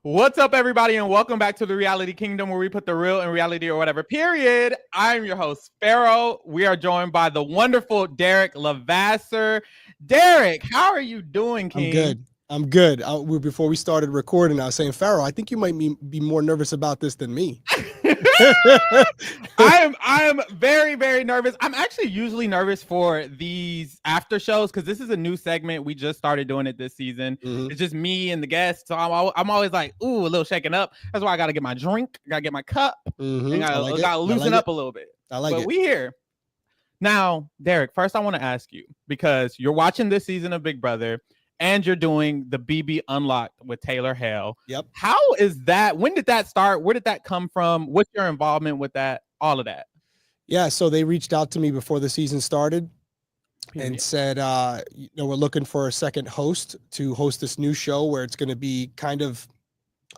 What's up, everybody, and welcome back to the Reality Kingdom, where we put the real in reality or whatever, period. I'm your host, Pharaoh. We are joined by the wonderful Derrick Levasseur. Derrick, how are you doing, King? I'm good. Before we started recording, I was saying, Pharaoh, I think you might be more nervous about this than me. I am very, very nervous. I'm actually usually nervous for these after shows because this is a new segment. We just started doing it this season. It's just me and the guests. So I'm always like, ooh, a little shaken up. That's why I got to get my drink. I got to get my cup. And I got to loosen up a little bit. I like but it. We here. Now, Derrick, first I want to ask you, because you're watching this season of Big Brother and you're doing the BBunlocked with Taylor Hale. Yep. How is that? When did that start? Where did that come from? What's your involvement with that? All of that. Yeah, so they reached out to me before the season started and said, we're looking for a second host to host this new show where it's going to be kind of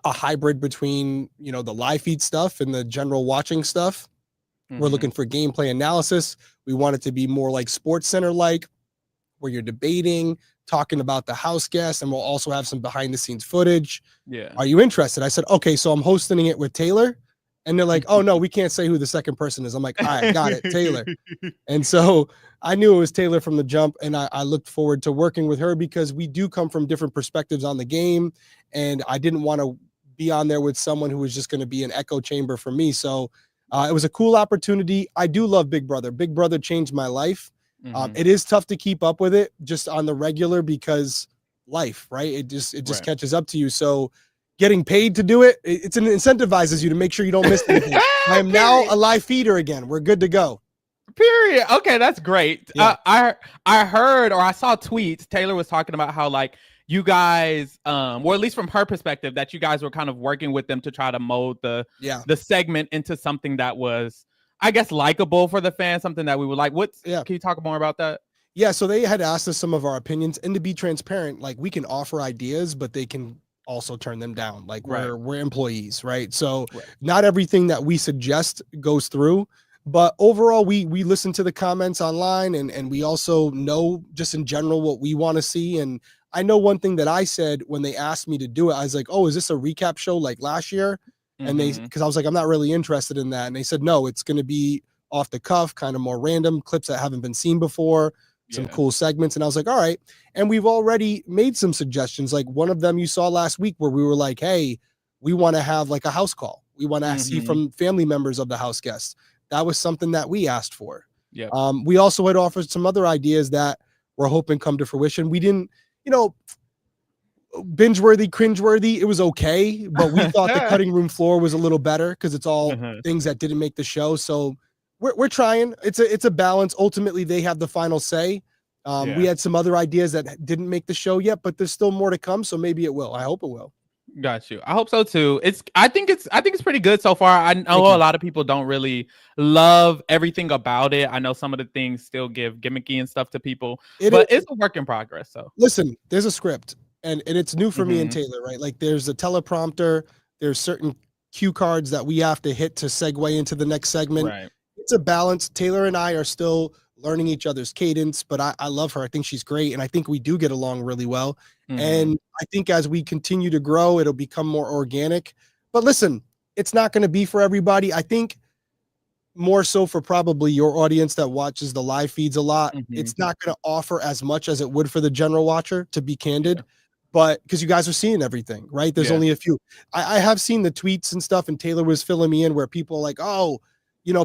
a hybrid between, the live feed stuff and the general watching stuff. We're looking for gameplay analysis. We want it to be more like Sports Center-like, where you're debating, talking about the house guests, and we'll also have some behind the scenes footage. Yeah. Are you interested? I said, okay, so I'm hosting it with Taylor. And they're like, oh no, we can't say who the second person is. I'm like, all right, got it, Taylor. And so I knew it was Taylor from the jump, and I looked forward to working with her because we do come from different perspectives on the game. And I didn't want to be on there with someone who was just going to be an echo chamber for me. So it was a cool opportunity. I do love Big Brother. Big Brother changed my life. It is tough to keep up with it just on the regular because life, right? It just catches up to you. So getting paid to do it, it incentivizes you to make sure you don't miss anything. I am now a live feeder again. We're good to go. Period. Okay, that's great. Yeah. I heard, or I saw tweets. Taylor was talking about how, like, you guys, or at least from her perspective, that you guys were kind of working with them to try to mold the segment into something that was, I guess, likable for the fans, something that we would like. Can you talk more about that? Yeah, so they had asked us some of our opinions, and to be transparent, like, we can offer ideas, but they can also turn them down. Like, we're employees, right? So not everything that we suggest goes through, but overall we listen to the comments online, and we also know just in general what we want to see. And I know one thing that I said when they asked me to do it, I was like, oh, is this a recap show like last year? And because I was like, I'm not really interested in that. And they said, no, it's going to be off the cuff, kind of more random clips that haven't been seen before, some cool segments. And I was like, all right. And we've already made some suggestions. Like one of them you saw last week where we were like, hey, we want to have like a house call. We want to see from family members of the house guests. That was something that we asked for. Yeah. We also had offered some other ideas that we're hoping come to fruition. We didn't, binge-worthy, cringe-worthy, it was okay, but we thought the cutting room floor was a little better because it's all things that didn't make the show. So we're trying. It's a balance. Ultimately, they have the final say. We had some other ideas that didn't make the show yet, but there's still more to come. So maybe it will. I hope it will. Got you. I hope so too. I think it's pretty good so far. I know a lot of people don't really love everything about it. I know some of the things still give gimmicky and stuff to people, but it's a work in progress. So listen, there's a script. And it's new for me and Taylor, right? Like there's a teleprompter, there's certain cue cards that we have to hit to segue into the next segment. Right. It's a balance. Taylor and I are still learning each other's cadence, but I love her. I think she's great. And I think we do get along really well. And I think as we continue to grow, it'll become more organic. But listen, it's not going to be for everybody. I think more so for probably your audience that watches the live feeds a lot. It's not going to offer as much as it would for the general watcher, to be candid. Yeah. But because you guys are seeing everything, right? There's only a few. I have seen the tweets and stuff, and Taylor was filling me in where people are like, oh,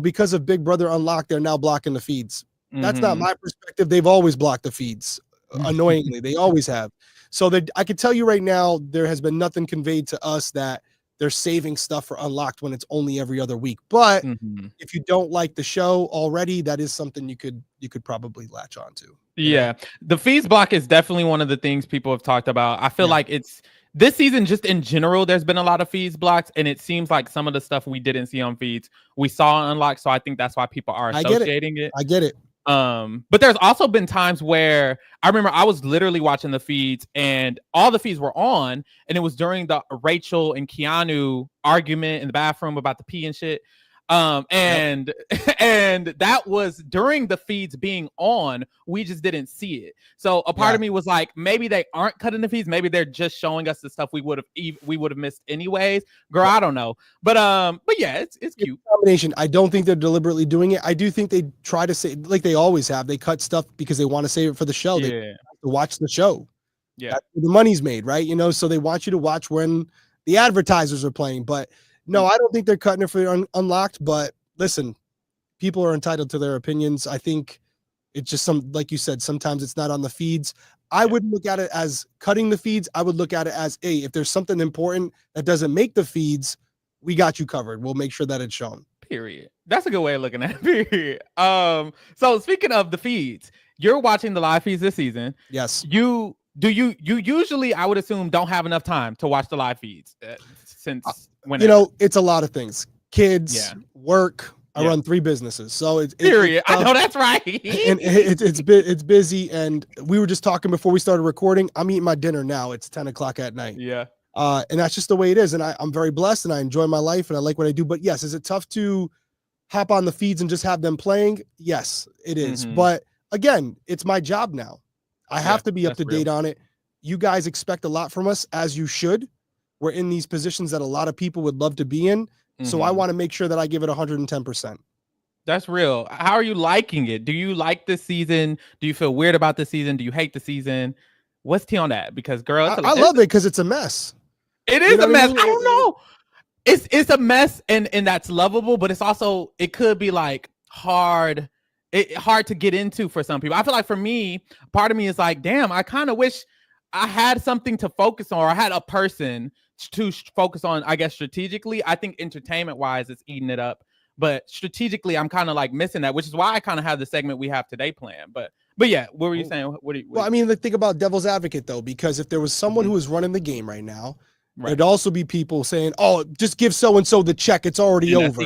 because of Big Brother Unlocked, they're now blocking the feeds. That's not my perspective. They've always blocked the feeds, annoyingly. They always have. So I can tell you right now, there has been nothing conveyed to us that they're saving stuff for Unlocked when it's only every other week. But if you don't like the show already, that is something you could probably latch on to. Yeah, the feeds block is definitely one of the things people have talked about. I feel like it's this season, just in general, there's been a lot of feeds blocks, and it seems like some of the stuff we didn't see on feeds, we saw on Unlocked. So I think that's why people are associating it. I get it. But there's also been times where I remember I was literally watching the feeds and all the feeds were on, and it was during the Rachel and Keanu argument in the bathroom about the pee and shit. And and that was during the feeds being on. We just didn't see it. So a part of me was like, maybe they aren't cutting the feeds. Maybe they're just showing us the stuff we would have missed anyways. Girl, I don't know. But yeah, it's cute. Combination. I don't think they're deliberately doing it. I do think they try to say, like they always have, they cut stuff because they want to save it for the show. They have to watch the show. Yeah, that's where the money's made, right? So they want you to watch when the advertisers are playing. But no, I don't think they're cutting it for Unlocked. But listen, people are entitled to their opinions. I think it's just like you said, sometimes it's not on the feeds. I wouldn't look at it as cutting the feeds. I would look at it as, hey, if there's something important that doesn't make the feeds, we got you covered. We'll make sure that it's shown. Period. That's a good way of looking at it. Period. So speaking of the feeds, you're watching the live feeds this season. Yes. You usually, I would assume, don't have enough time to watch the live feeds since when it's a lot of things. Kids, work. I run 3 businesses, so it's period. I know that's right. And it's busy. And we were just talking before we started recording. I'm eating my dinner now. It's 10 o'clock at night. Yeah. And that's just the way it is. And I'm very blessed and I enjoy my life and I like what I do. But yes, is it tough to hop on the feeds and just have them playing? Yes, it is. But again, it's my job now. I have to be up to date on it. You guys expect a lot from us, as you should. We're in these positions that a lot of people would love to be in. So I want to make sure that I give it 110%. That's real. How are you liking it? Do you like this season? Do you feel weird about the season? Do you hate the season? What's tea on that? Because girl, I love it because it's a mess. It is a mess. I don't know. It's a mess and that's lovable, but it's also, it could be like hard to get into for some people. I feel like for me, part of me is like, damn, I kind of wish I had something to focus on, or I had a person to focus on, I guess, strategically. I think entertainment wise, it's eating it up, but strategically, I'm kind of like missing that, which is why I kind of have the segment we have today planned. But yeah, what were you saying? Well, I mean, think about devil's advocate though, because if there was someone who was running the game right now, there'd also be people saying, "Oh, just give so and so the check; it's already over."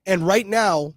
And right now,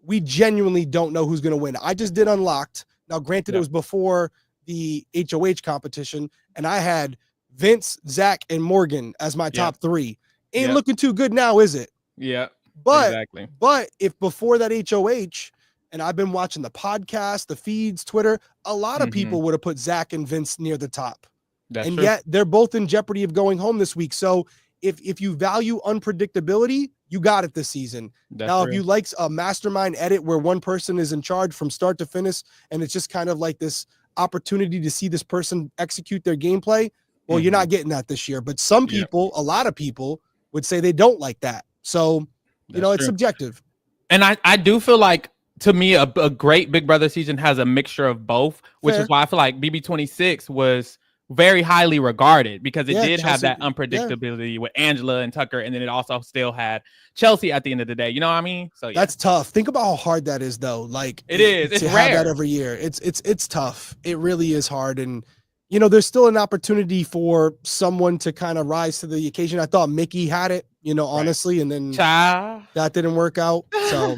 we genuinely don't know who's going to win. I just did Unlocked. Now, granted, it was before the HOH competition, and I had Vince, Zach, and Morgan as my top 3. Ain't looking too good now, is it? Yeah. But exactly. But if before that HOH, and I've been watching the podcast, the feeds, Twitter, a lot of people would have put Zach and Vince near the top. That's true. Yet they're both in jeopardy of going home this week. So if you value unpredictability, you got it this season. Now, if you like a mastermind edit where one person is in charge from start to finish, and it's just kind of like this opportunity to see this person execute their gameplay, well, you're not getting that this year. But some people, a lot of people, would say they don't like that. So, it's subjective. And I do feel like, to me, a great Big Brother season has a mixture of both, which is why I feel like BB26 was very highly regarded, because it did have that unpredictability with Angela and Tucker, and then it also still had Chelsea at the end of the day. You know what I mean? So that's tough. Think about how hard that is, though. Like it's to rare. Have that every year. It's tough. It really is hard, and there's still an opportunity for someone to kind of rise to the occasion. I thought Mickey had it, honestly, and then that didn't work out. So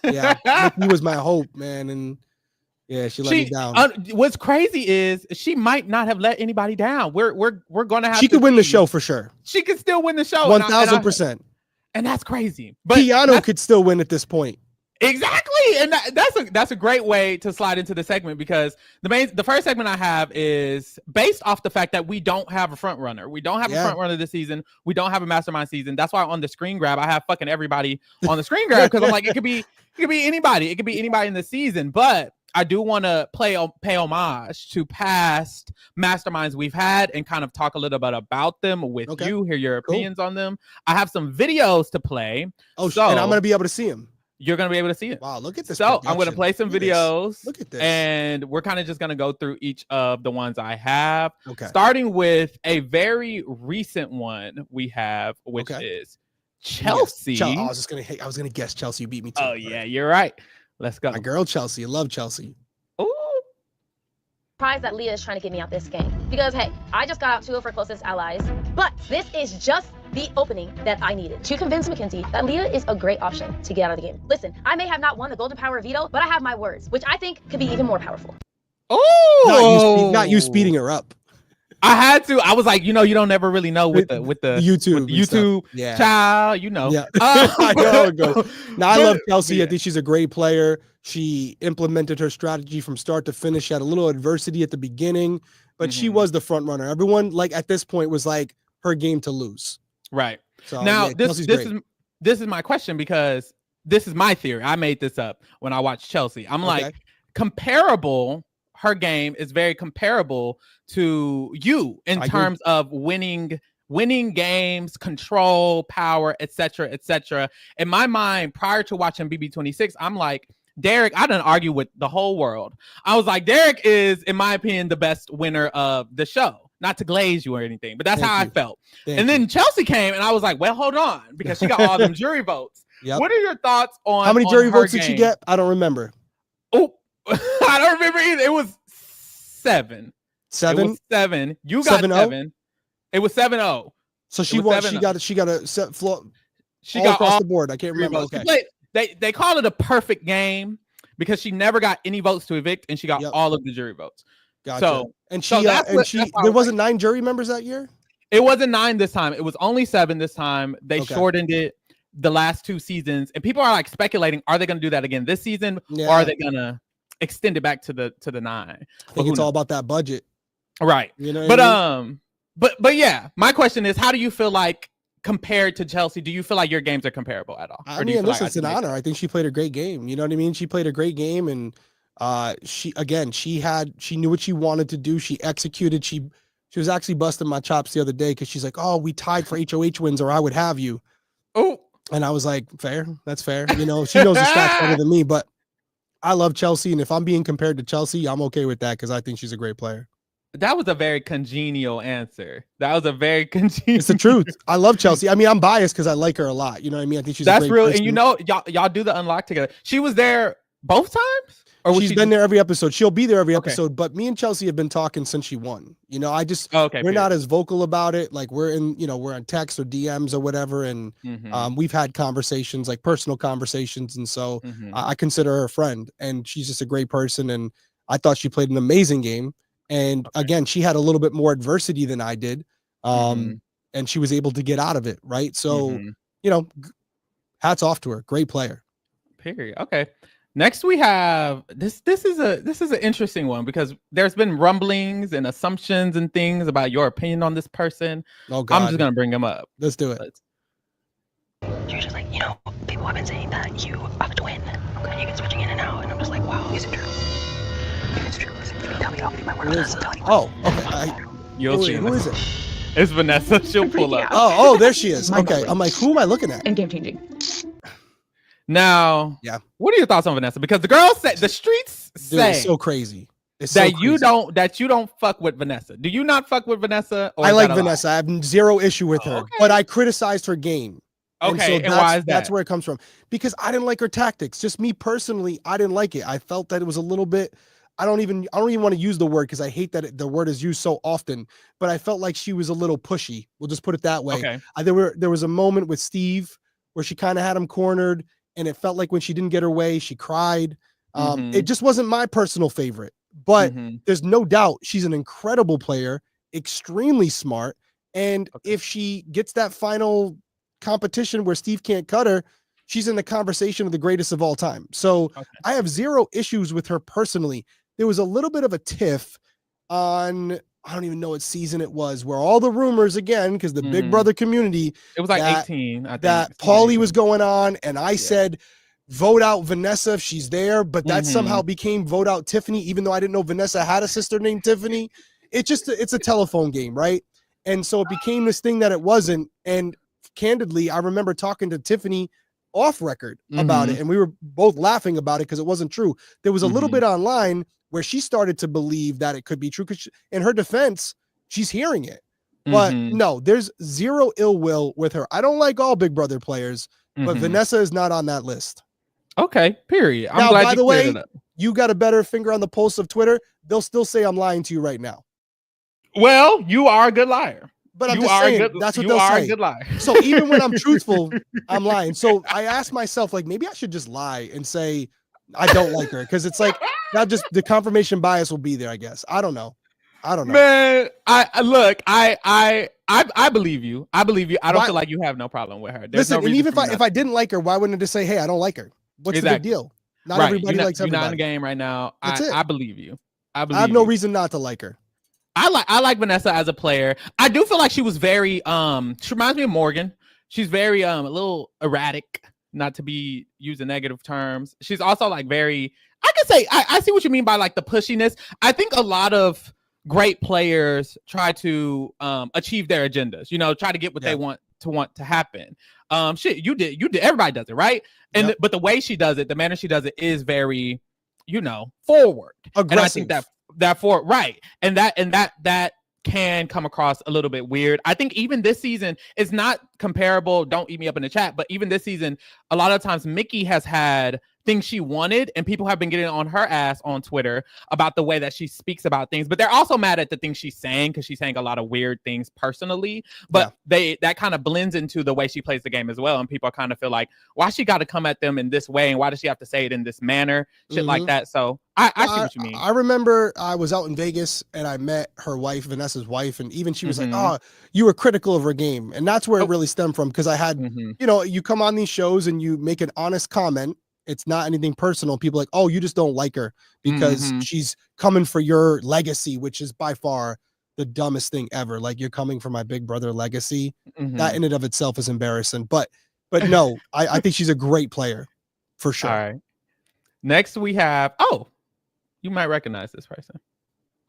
Mickey was my hope, man, and. Yeah, she let me down. What's crazy is she might not have let anybody down. We're gonna have. She could win the show for sure. She could still win the show, 1,000%. And that's crazy. But Keanu could still win at this point. Exactly, and that's a great way to slide into the segment, because the first segment I have is based off the fact that we don't have a front runner. We don't have a front runner this season. We don't have a mastermind season. That's why on the screen grab I have fucking everybody on the screen grab, because I'm like, it could be anybody. It could be anybody in the season, but I do want to pay homage to past masterminds we've had and kind of talk a little bit about them with you, hear your opinions on them. I have some videos to play. Oh, so, and I'm going to be able to see them. You're going to be able to see it. Wow, look at this. So I'm going to play some videos. Look at this. And we're kind of just going to go through each of the ones I have. Okay. Starting with a very recent one we have, which is Chelsea. Yes. I was going to guess Chelsea beat me too. Oh, yeah, you're right. Let's go. My girl, Chelsea. I love Chelsea. Ooh. Surprised that Leah is trying to get me out this game. Because, hey, I just got out 2 of her closest allies. But this is just the opening that I needed to convince Mackenzie that Leah is a great option to get out of the game. Listen, I may have not won the Golden Power veto, but I have my words, which I think could be even more powerful. Oh! Not you speeding her up. I had to. I was like, you don't ever really know with the YouTube child, Yeah, I know how it goes. Now I love Chelsea. I think she's a great player. She implemented her strategy from start to finish. She had a little adversity at the beginning, but she was the front runner. Everyone at this point was like her game to lose. Right. So now this is my question, because this is my theory. I made this up when I watched Chelsea. I'm like, comparable. Her game is very comparable to you in terms of winning games, control, power, etc., etc. In my mind, prior to watching BB26, I'm like, Derrick, I didn't argue with the whole world. I was like, Derrick is, in my opinion, the best winner of the show. Not to glaze you or anything, but that's how I felt. Then Chelsea came, and I was like, well, hold on, because she got all them jury votes. Yep. What are your thoughts on how many jury votes did she get? I don't remember. Oh, I don't remember either. It was 7. 7? It was 7. You got 7. It was 7-0. So she won. She got a set floor. She got across the board. I can't remember. Okay. They call it a perfect game because she never got any votes to evict, and she got all of the jury votes. Gotcha. So, there wasn't 9 jury members that year? It wasn't 9 this time. It was only 7 this time. They shortened it the last 2 seasons, and people are like speculating, are they going to do that again this season, or are they going to extend it back to the 9? I think it's all about that budget. Right. But yeah, my question is, how do you feel like compared to Chelsea? Do you feel like your games are comparable at all? I mean, listen, it's an honor. I think she played a great game. You know what I mean? She played a great game, and she knew what she wanted to do. She executed. She was actually busting my chops the other day because she's like, oh, we tied for HOH wins, or I would have you. Oh, and I was like, fair. That's fair. She knows the stats better than me, but I love Chelsea. And if I'm being compared to Chelsea, I'm okay with that because I think she's a great player. That was a very congenial answer. That was a very congenial. It's the truth. I love Chelsea. I mean, I'm biased because I like her a lot. You know what I mean? I think she's that's a great real. person. And y'all do the unlock together. She was there both times? Or she's been there every episode. She'll be there every episode. But me and Chelsea have been talking since she won. We're not as vocal about it. Like we're on text or DMs or whatever. And we've had conversations, like personal conversations. And so I consider her a friend, and she's just a great person. And I thought she played an amazing game. And again, she had a little bit more adversity than I did. And she was able to get out of it. Right. So, hats off to her. Great player. Period. Okay. Next, we have this. This is an interesting one because there's been rumblings and assumptions and things about your opinion on this person. Oh God. I'm just gonna bring them up. Let's do it. You're just like, people have been saying that you have a twin. Okay, you've been switching in and out, and I'm just like, wow, is it true? If it's true, tell me. I'll believe my word. Oh, okay. You'll see. Who is it? It's Vanessa. She'll pull up. Oh, there she is. Okay, I'm like, who am I looking at? And game changing. Now, what are your thoughts on Vanessa? Because the girls say, the streets say, it's so crazy. You don't fuck with Vanessa. Do you not fuck with Vanessa? I like Vanessa. I have zero issue with her, but I criticized her game. Okay, and why is that? That's where it comes from. Because I didn't like her tactics. Just me personally, I didn't like it. I felt that it was a little bit. I don't even want to use the word because I hate that the word is used so often. But I felt like she was a little pushy. We'll just put it that way. Okay. There was a moment with Steve where she kind of had him cornered. And it felt like when she didn't get her way, she cried. It just wasn't my personal favorite. But there's no doubt she's an incredible player, extremely smart. And if she gets that final competition where Steve can't cut her, she's in the conversation of the greatest of all time. So I have zero issues with her personally. There was a little bit of a tiff on, I don't even know what season it was, where all the rumors again, because the Big Brother community, it was like 18, I think, that Paulie was going on, and I said, vote out Vanessa if she's there, but that somehow became vote out Tiffany, even though I didn't know Vanessa had a sister named Tiffany. It's a telephone game, right? And so it became this thing that it wasn't. And candidly, I remember talking to Tiffany off record about it, and we were both laughing about it because it wasn't true. There was a little bit online where she started to believe that it could be true because in her defense, she's hearing it. But no, there's zero ill will with her. I don't like all Big Brother players, but Vanessa is not on that list. Okay, period. I'm glad by the way, you got a better finger on the pulse of Twitter. They'll still say I'm lying to you right now. Well, you are a good liar. But I'm just saying, that's what they'll say. A good liar. So even when I'm truthful, I'm lying. So I asked myself, like, maybe I should just lie and say I don't like her, because it's like not just the confirmation bias will be there, I guess. I don't know. I don't know. Man, I look, I believe you. I believe you. I don't feel like you have no problem with her. There's Listen, no and even reason if I didn't like her, why wouldn't I just say, hey, I don't like her? What's the big deal? Not everybody likes everybody. You're not in the game right now. I believe you. I have no reason not to like her. I like Vanessa as a player. I do feel like she was very she reminds me of Morgan. She's very a little erratic, not to be using negative terms. She's also like very, I can say I see what you mean by like the pushiness. I think a lot of great players try to achieve their agendas, you know, try to get what they want to happen. You did everybody does it, right? And but the way she does it, the manner she does it is very, you know, forward. Aggressive. And I think that for right. And that can come across a little bit weird. I think even this season is not comparable. Don't eat me up in the chat, but even this season, a lot of times Mickey has had things she wanted, and people have been getting on her ass on Twitter about the way that she speaks about things. But they're also mad at the things she's saying because she's saying a lot of weird things personally. But that kind of blends into the way she plays the game as well. And people kind of feel like, why she got to come at them in this way, and why does she have to say it in this manner? Shit like that. So I see what you mean. I remember I was out in Vegas and I met her wife, Vanessa's wife, and even she was like, "Oh, you were critical of her game," and that's where it really stemmed from. Because I had, you know, you come on these shows and you make an honest comment. It's not anything personal. People are like, oh, you just don't like her because she's coming for your legacy, which is by far the dumbest thing ever. Like, you're coming for my big brother legacy. That in and of itself is embarrassing. But no, I think she's a great player for sure. All right. Next we have, you might recognize this person.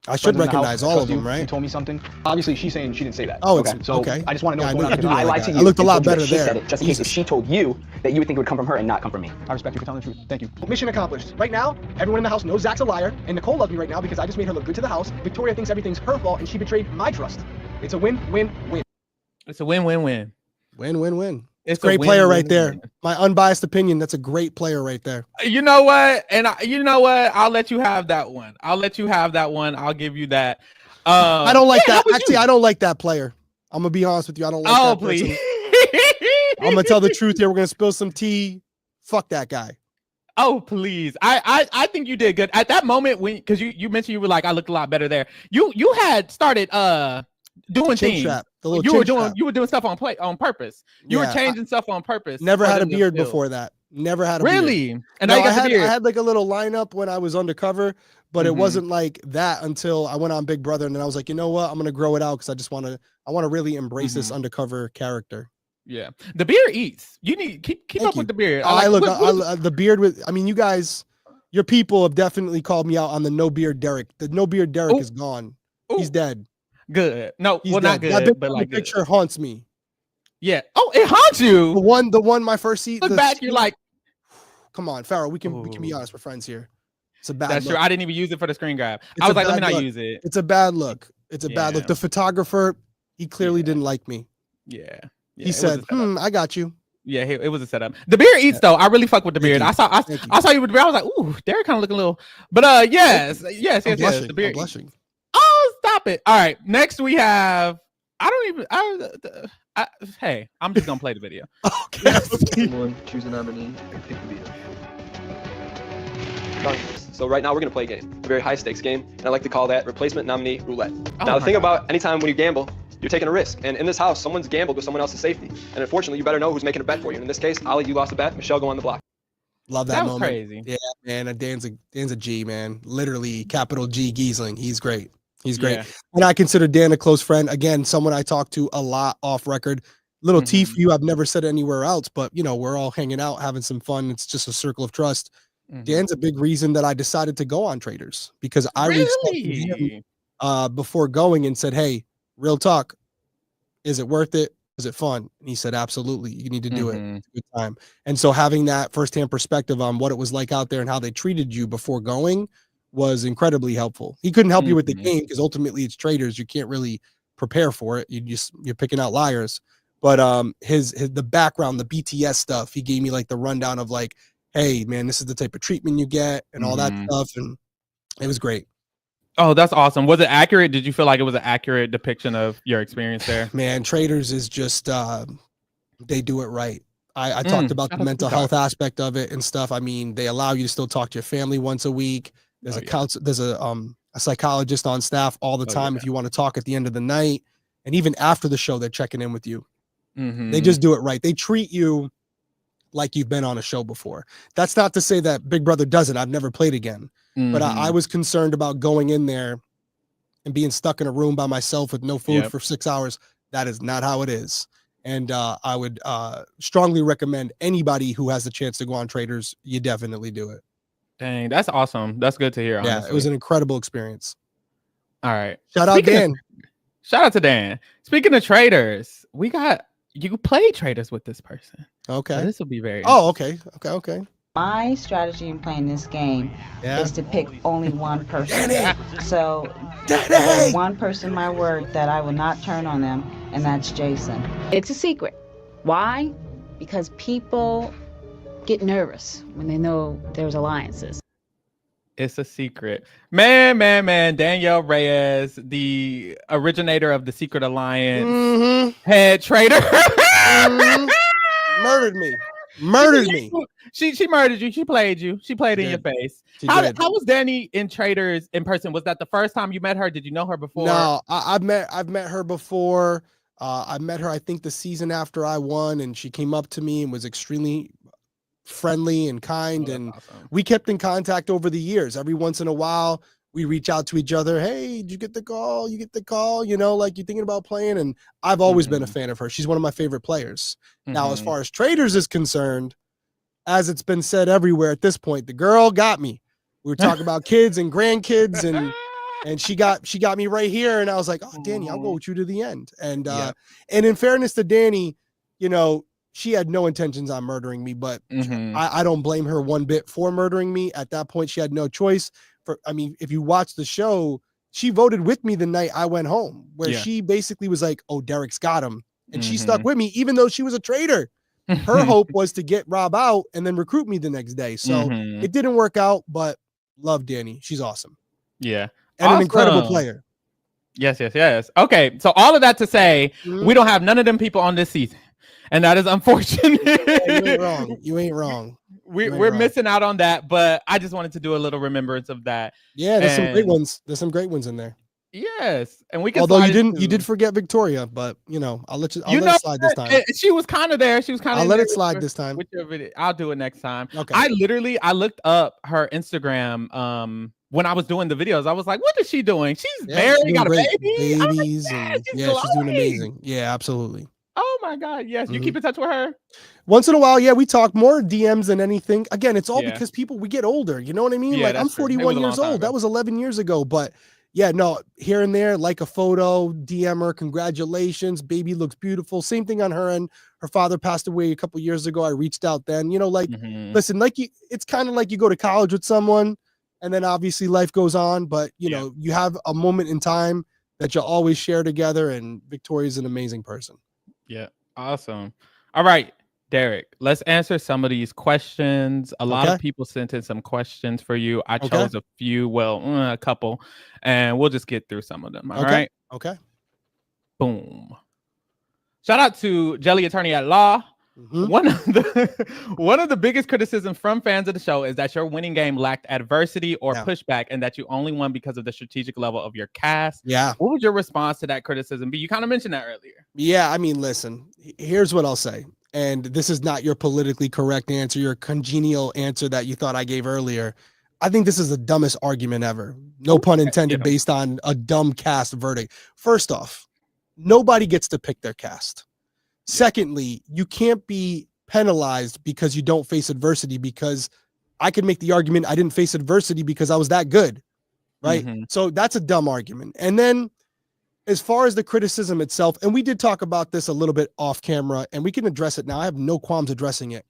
I should recognize all of them, right? You told me something. Obviously, she's saying she didn't say that. Oh, okay. So okay. I just want to know what's going on. I lied to you. I looked a lot better there. there. Said it, just in case if she told you that you would think it would come from her and not come from me. I respect you for telling the truth. Thank you. Mission accomplished. Right now, everyone in the house knows Zach's a liar, and Nicole loves me right now because I just made her look good to the house. Victoria thinks everything's her fault, and she betrayed my trust. It's a win-win-win. It's a win-win-win. Win-win-win. It's a great player right there. My unbiased opinion, that's a great player right there. You know what? And you know what? I'll let you have that one. I'll give you that. I don't like that. Actually, I don't like that player. I'm gonna be honest with you. I don't like that person. I'm gonna tell the truth here. We're gonna spill some tea. Fuck that guy. Oh, please. I think you did good. At that moment, because you mentioned you were like, I looked a lot better there. You had started doing things. You were doing stuff on purpose. You were changing stuff on purpose. Never had a beard before that. Never had a beard. Really? And no, I had like a little lineup when I was undercover, but it wasn't like that until I went on Big Brother, and then I was like, you know what? I'm gonna grow it out because I want to really embrace this undercover character. Yeah, the beard eats. You need keep up with the beard. The beard with. I mean, you guys, your people have definitely called me out on the no beard Derrick. The no beard Derrick is gone. He's dead. Good. No, he's well, dead. Not good, but like picture haunts me. Yeah. Oh, it haunts you. The one my first seat. Look back, you're like, come on, Pharaoh. We can be honest. We're friends here. It's a bad. That's look. true. I didn't even use it for the screen grab. I was like, let me not use it. It's a bad look. It's a bad look. The photographer, he clearly didn't like me. Yeah. He said, I got you. Yeah, it was a setup. The beard eats though. I really fuck with the beard. I saw you with the beard. I was like, ooh, Derrick kind of looking a little. But yes. The beard. I'm blushing. Oh, stop it! All right, next we have. Hey, I'm just gonna play the video. Okay. Someone choose a nominee and pick the video. So right now we're gonna play a game, a very high stakes game, and I like to call that replacement nominee roulette. Now the thing about anytime when you gamble, you're taking a risk, and in this house, someone's gambled with someone else's safety, and unfortunately, you better know who's making a bet for you. And in this case, Ali, you lost a bet. Michelle, go on the block. Love that moment. Crazy. Yeah, man. Dan's a G, man. Literally, capital G Giesling. He's great. He's great. Yeah. And I consider Dan a close friend. Again, someone I talk to a lot off record. Little tea for you. I've never said anywhere else, but you know, we're all hanging out, having some fun. It's just a circle of trust. Dan's a big reason that I decided to go on Traders because I reached out to him before going and said, hey, real talk. Is it worth it? Is it fun? And he said, absolutely. You need to do it. It's a good time. And so having that firsthand perspective on what it was like out there and how they treated you before going was incredibly helpful. He couldn't help you with the game because ultimately it's Traders. You can't really prepare for it. You're picking out liars. But the background, the BTS stuff, he gave me like the rundown of like, hey man, this is the type of treatment you get and all that stuff. And it was great. Oh, that's awesome. Was it accurate? Did you feel like it was an accurate depiction of your experience there? Man, Traders is just they do it right. I talked about the mental health aspect of it and stuff. I mean, they allow you to still talk to your family once a week. There's a a psychologist on staff all the time if you want to talk at the end of the night. And even after the show, they're checking in with you. They just do it right. They treat you like you've been on a show before. That's not to say that Big Brother doesn't. I've never played again. But I was concerned about going in there and being stuck in a room by myself with no food for 6 hours. That is not how it is. And I would strongly recommend anybody who has the chance to go on Traders, you definitely do it. Dang, that's awesome. That's good to hear. Yeah, honestly. it was an incredible experience. All right. Shout out Dan. Shout out to Dan. Speaking of Traders, you play Traders with this person. Okay. So this will be very okay. My strategy in playing this game is to pick only one person. So there's one person, my word, that I will not turn on them, and that's Jason. It's a secret. Why? Because people get nervous when they know there's alliances. It's a secret. Man. Danielle Reyes, the originator of the Secret Alliance, head trader. Murdered me. She murdered you. She played you. She played in your face. How was Danny in Traders in person? Was that the first time you met her? Did you know her before? No, I've met her before. I met her, I think, the season after I won, and she came up to me and was extremely friendly and kind. And awesome. We kept in contact over the years. Every once in a while, we reach out to each other. Hey, did you get the call? You get the call? You know, like, you thinking about playing? And I've always been a fan of her. She's one of my favorite players. Now, as far as Traders is concerned, as it's been said everywhere at this point, the girl got me. We were talking about kids and grandkids, and she got me right here. And I was like, oh, Danny, I'll go with you to the end. And and in fairness to Danny, you know, she had no intentions on murdering me, but I don't blame her one bit for murdering me. At that point, she had no choice. I mean, if you watch the show, she voted with me the night I went home, where she basically was like, oh, Derrick's got him. And she stuck with me, even though she was a traitor. Her hope was to get Rob out and then recruit me the next day. So it didn't work out, but love Danny. She's awesome. Yeah. And an incredible player. Yes. Okay. So all of that to say, we don't have none of them people on this season. And that is unfortunate. You ain't wrong. We're missing out on that, but I just wanted to do a little remembrance of that. Yeah, there's some great ones. There's some great ones in there. Yes, and we can. Although you did forget Victoria, but you know, I'll let it slide this time. She was kind of there. I'll let it slide this time. I'll do it next time. Okay. I looked up her Instagram when I was doing the videos. I was like, what is she doing? She's married, got a baby. Babies, and she's doing amazing. Yeah, absolutely. Oh my God, yes. You keep in touch with her? Once in a while, yeah, we talk more DMs than anything. Again, it's all because we get older. You know what I mean? Yeah, like, I'm 41 years old. That was 11 years ago. But yeah, no, here and there, like a photo, DM her, congratulations, baby looks beautiful. Same thing on her end. Her father passed away a couple years ago. I reached out then. You know, like, listen, like, it's kind of like you go to college with someone, and then obviously life goes on. But, you know, you have a moment in time that you'll always share together. And Victoria's an amazing person. Yeah. Awesome. All right, Derrick, let's answer some of these questions. A lot of people sent in some questions for you. I chose a few, a couple, and we'll just get through some of them. All right. Okay. Boom. Shout out to Jelly Attorney at Law. One of the biggest criticisms from fans of the show is that your winning game lacked adversity or pushback, and that you only won because of the strategic level of your cast. Yeah. What was your response to that criticism? You kind of mentioned that earlier. Yeah, I mean, listen, here's what I'll say. And this is not your politically correct answer, your congenial answer that you thought I gave earlier. I think this is the dumbest argument ever. No pun intended, based on a dumb cast verdict. First off, nobody gets to pick their cast. Secondly, you can't be penalized because you don't face adversity, because I could make the argument I didn't face adversity because I was that good, right? So that's a dumb argument. And then as far as the criticism itself, and we did talk about this a little bit off camera, and we can address it now. I have no qualms addressing it.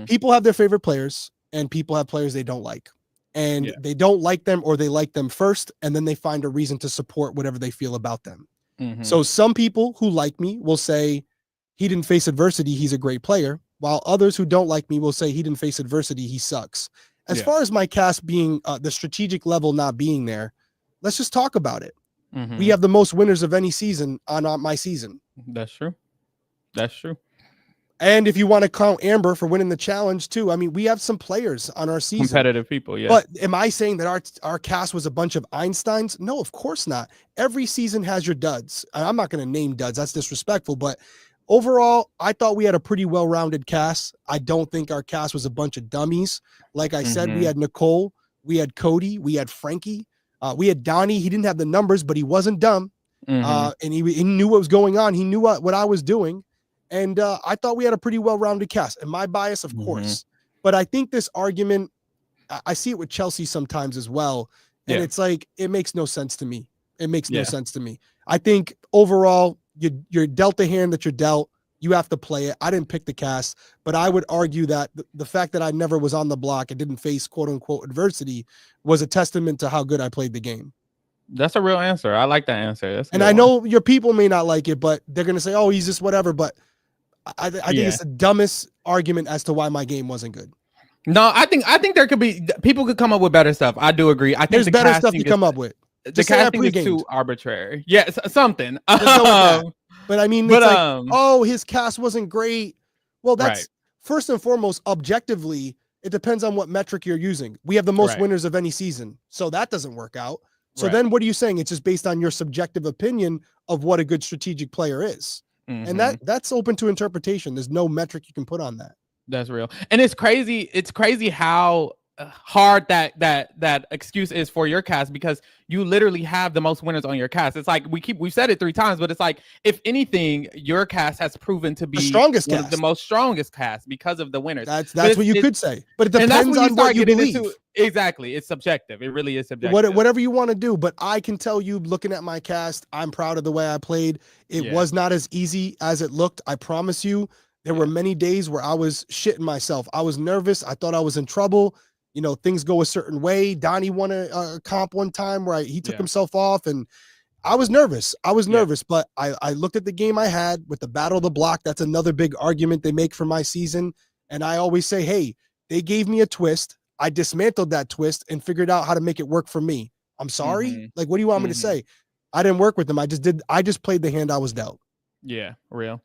People have their favorite players, and people have players they don't like. And they don't like them, or they like them first, and then they find a reason to support whatever they feel about them. So some people who like me will say, he didn't face adversity, he's a great player. While others who don't like me will say he didn't face adversity, he sucks. As far as my cast being the strategic level not being there, let's just talk about it. We have the most winners of any season on my season. That's true. That's true. And if you want to count Amber for winning the challenge too, I mean, we have some players on our season. Competitive people, yeah. But am I saying that our cast was a bunch of Einsteins? No, of course not. Every season has your duds. I'm not going to name duds. That's disrespectful. But overall, I thought we had a pretty well-rounded cast. I don't think our cast was a bunch of dummies. Like I said, we had Nicole, we had Cody, we had Frankie, we had Donnie. He didn't have the numbers, but he wasn't dumb. And he knew what was going on. He knew what I was doing. And I thought we had a pretty well-rounded cast. And my bias, of course. But I think this argument, I see it with Chelsea sometimes as well. And it's like, it makes no sense to me. It makes no sense to me. I think overall, you're dealt the hand that you're dealt. You have to play it. I didn't pick the cast, but I would argue that the fact that I never was on the block and didn't face quote-unquote adversity was a testament to how good I played the game. That's a real answer. I like that answer. And I know your people may not like it, but they're going to say, oh, he's just whatever. But I think it's the dumbest argument as to why my game wasn't good. No, I think there could be people could come up with better stuff. I do agree. I think there's better stuff to come up with. The casting is too arbitrary. Yeah, something. But I mean, it's like, oh, his cast wasn't great. Well, that's first and foremost, objectively, it depends on what metric you're using. We have the most winners of any season, so that doesn't work out. So then what are you saying? It's just based on your subjective opinion of what a good strategic player is. And that's open to interpretation. There's no metric you can put on that. That's real. And it's crazy. It's crazy how hard that excuse is for your cast, because you literally have the most winners on your cast. It's like we've said it 3 times, but it's like, if anything, your cast has proven to be the strongest one of the most strongest cast because of the winners. That's what you could say, but it depends on what you believe. Exactly. It's subjective. It really is subjective. Whatever you want to do. But I can tell you, looking at my cast, I'm proud of the way I played. It was not as easy as it looked. I promise you. There were many days where I was shitting myself. I was nervous. I thought I was in trouble. You know, things go a certain way. Donnie won a comp one time where he took himself off, and I was nervous. But I looked at the game I had with the battle of the block. That's another big argument they make for my season. And I always say, hey, they gave me a twist. I dismantled that twist and figured out how to make it work for me. I'm sorry. Like, what do you want me to say? I didn't work with them. I just played the hand I was dealt. Yeah, real.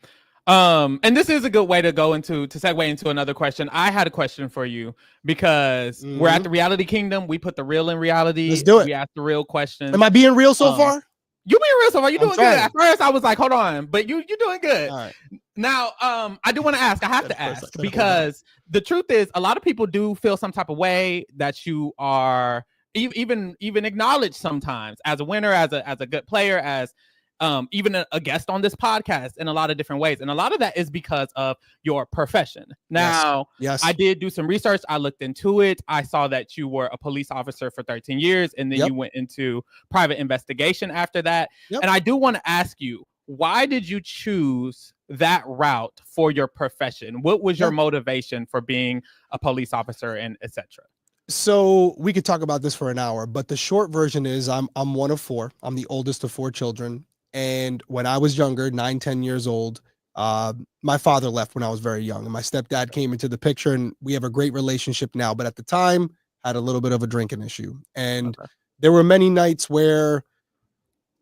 And this is a good way to segue into another question. I had a question for you because we're at the Reality Kingdom. We put the real in reality. Let's do it. We ask the real questions. Am I being real so far? You being real so far. You're doing good. At first, I was like, hold on, but you're doing good. All right. Now, I do want to ask. I have to ask because the truth is, a lot of people do feel some type of way that you are even acknowledged sometimes as a winner, as a good player, as even a guest on this podcast in a lot of different ways. And a lot of that is because of your profession. Now, yes. I did do some research. I looked into it. I saw that you were a police officer for 13 years, and then you went into private investigation after that. And I do want to ask you, why did you choose that route for your profession? What was your motivation for being a police officer, and etc.? So we could talk about this for an hour, but the short version is I'm one of 4. I'm the oldest of 4 children. And when I was younger, 9-10 years old, my father left when I was very young, and my stepdad came into the picture, and we have a great relationship now. But at the time, had a little bit of a drinking issue, and there were many nights where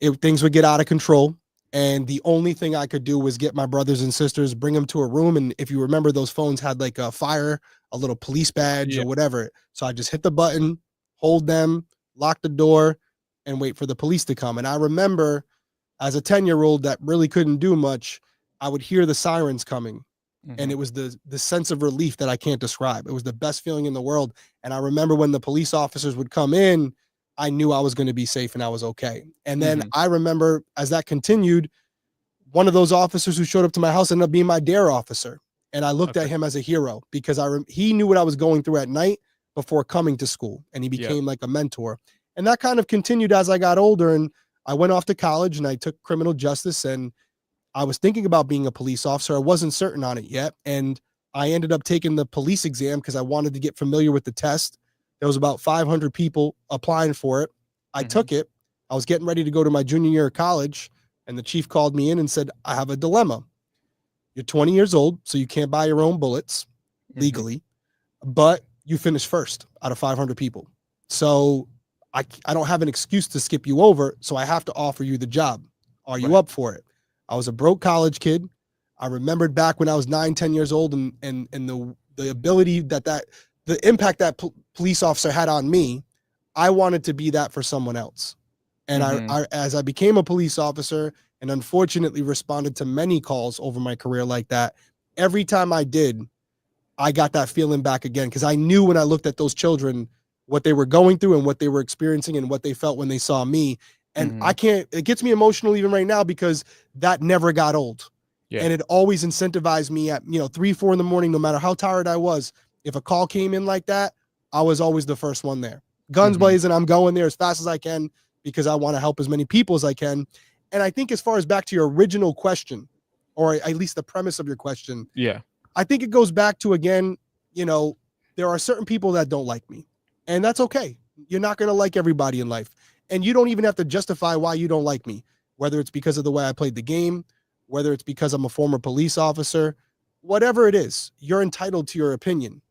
things would get out of control. And the only thing I could do was get my brothers and sisters, bring them to a room. And if you remember, those phones had like a fire, a little police badge or whatever. So I just hit the button, hold them, lock the door, and wait for the police to come. And I remember, as a 10-year-old that really couldn't do much, I would hear the sirens coming. And it was the sense of relief that I can't describe. It was the best feeling in the world. And I remember when the police officers would come in, I knew I was going to be safe and I was okay. And then I remember, as that continued, one of those officers who showed up to my house ended up being my dare officer. And I looked at him as a hero because he knew what I was going through at night before coming to school. And he became like a mentor. And that kind of continued as I got older. And I went off to college and I took criminal justice, and I was thinking about being a police officer. I wasn't certain on it yet. And I ended up taking the police exam because I wanted to get familiar with the test. There was about 500 people applying for it. I took it. I was getting ready to go to my junior year of college, and the chief called me in and said, I have a dilemma. You're 20 years old, so you can't buy your own bullets legally, but you finished first out of 500 people. So I don't have an excuse to skip you over, so I have to offer you the job. Are you up for it? I was a broke college kid. I remembered back when I was 9, 10 years old and the ability the impact that police officer had on me. I wanted to be that for someone else. And I, as I became a police officer and unfortunately responded to many calls over my career like that, every time I did, I got that feeling back again. Cause I knew when I looked at those children, what they were going through and what they were experiencing and what they felt when they saw me. And it gets me emotional even right now because that never got old. Yeah. And it always incentivized me at, 3, 4 in the morning, no matter how tired I was. If a call came in like that, I was always the first one there. Guns blazing, I'm going there as fast as I can because I want to help as many people as I can. And I think as far as back to your original question, or at least the premise of your question, I think it goes back to, again, there are certain people that don't like me, and that's okay. You're not going to like everybody in life, and you don't even have to justify why you don't like me, whether it's because of the way I played the game, whether it's because I'm a former police officer, whatever it is, you're entitled to your opinion.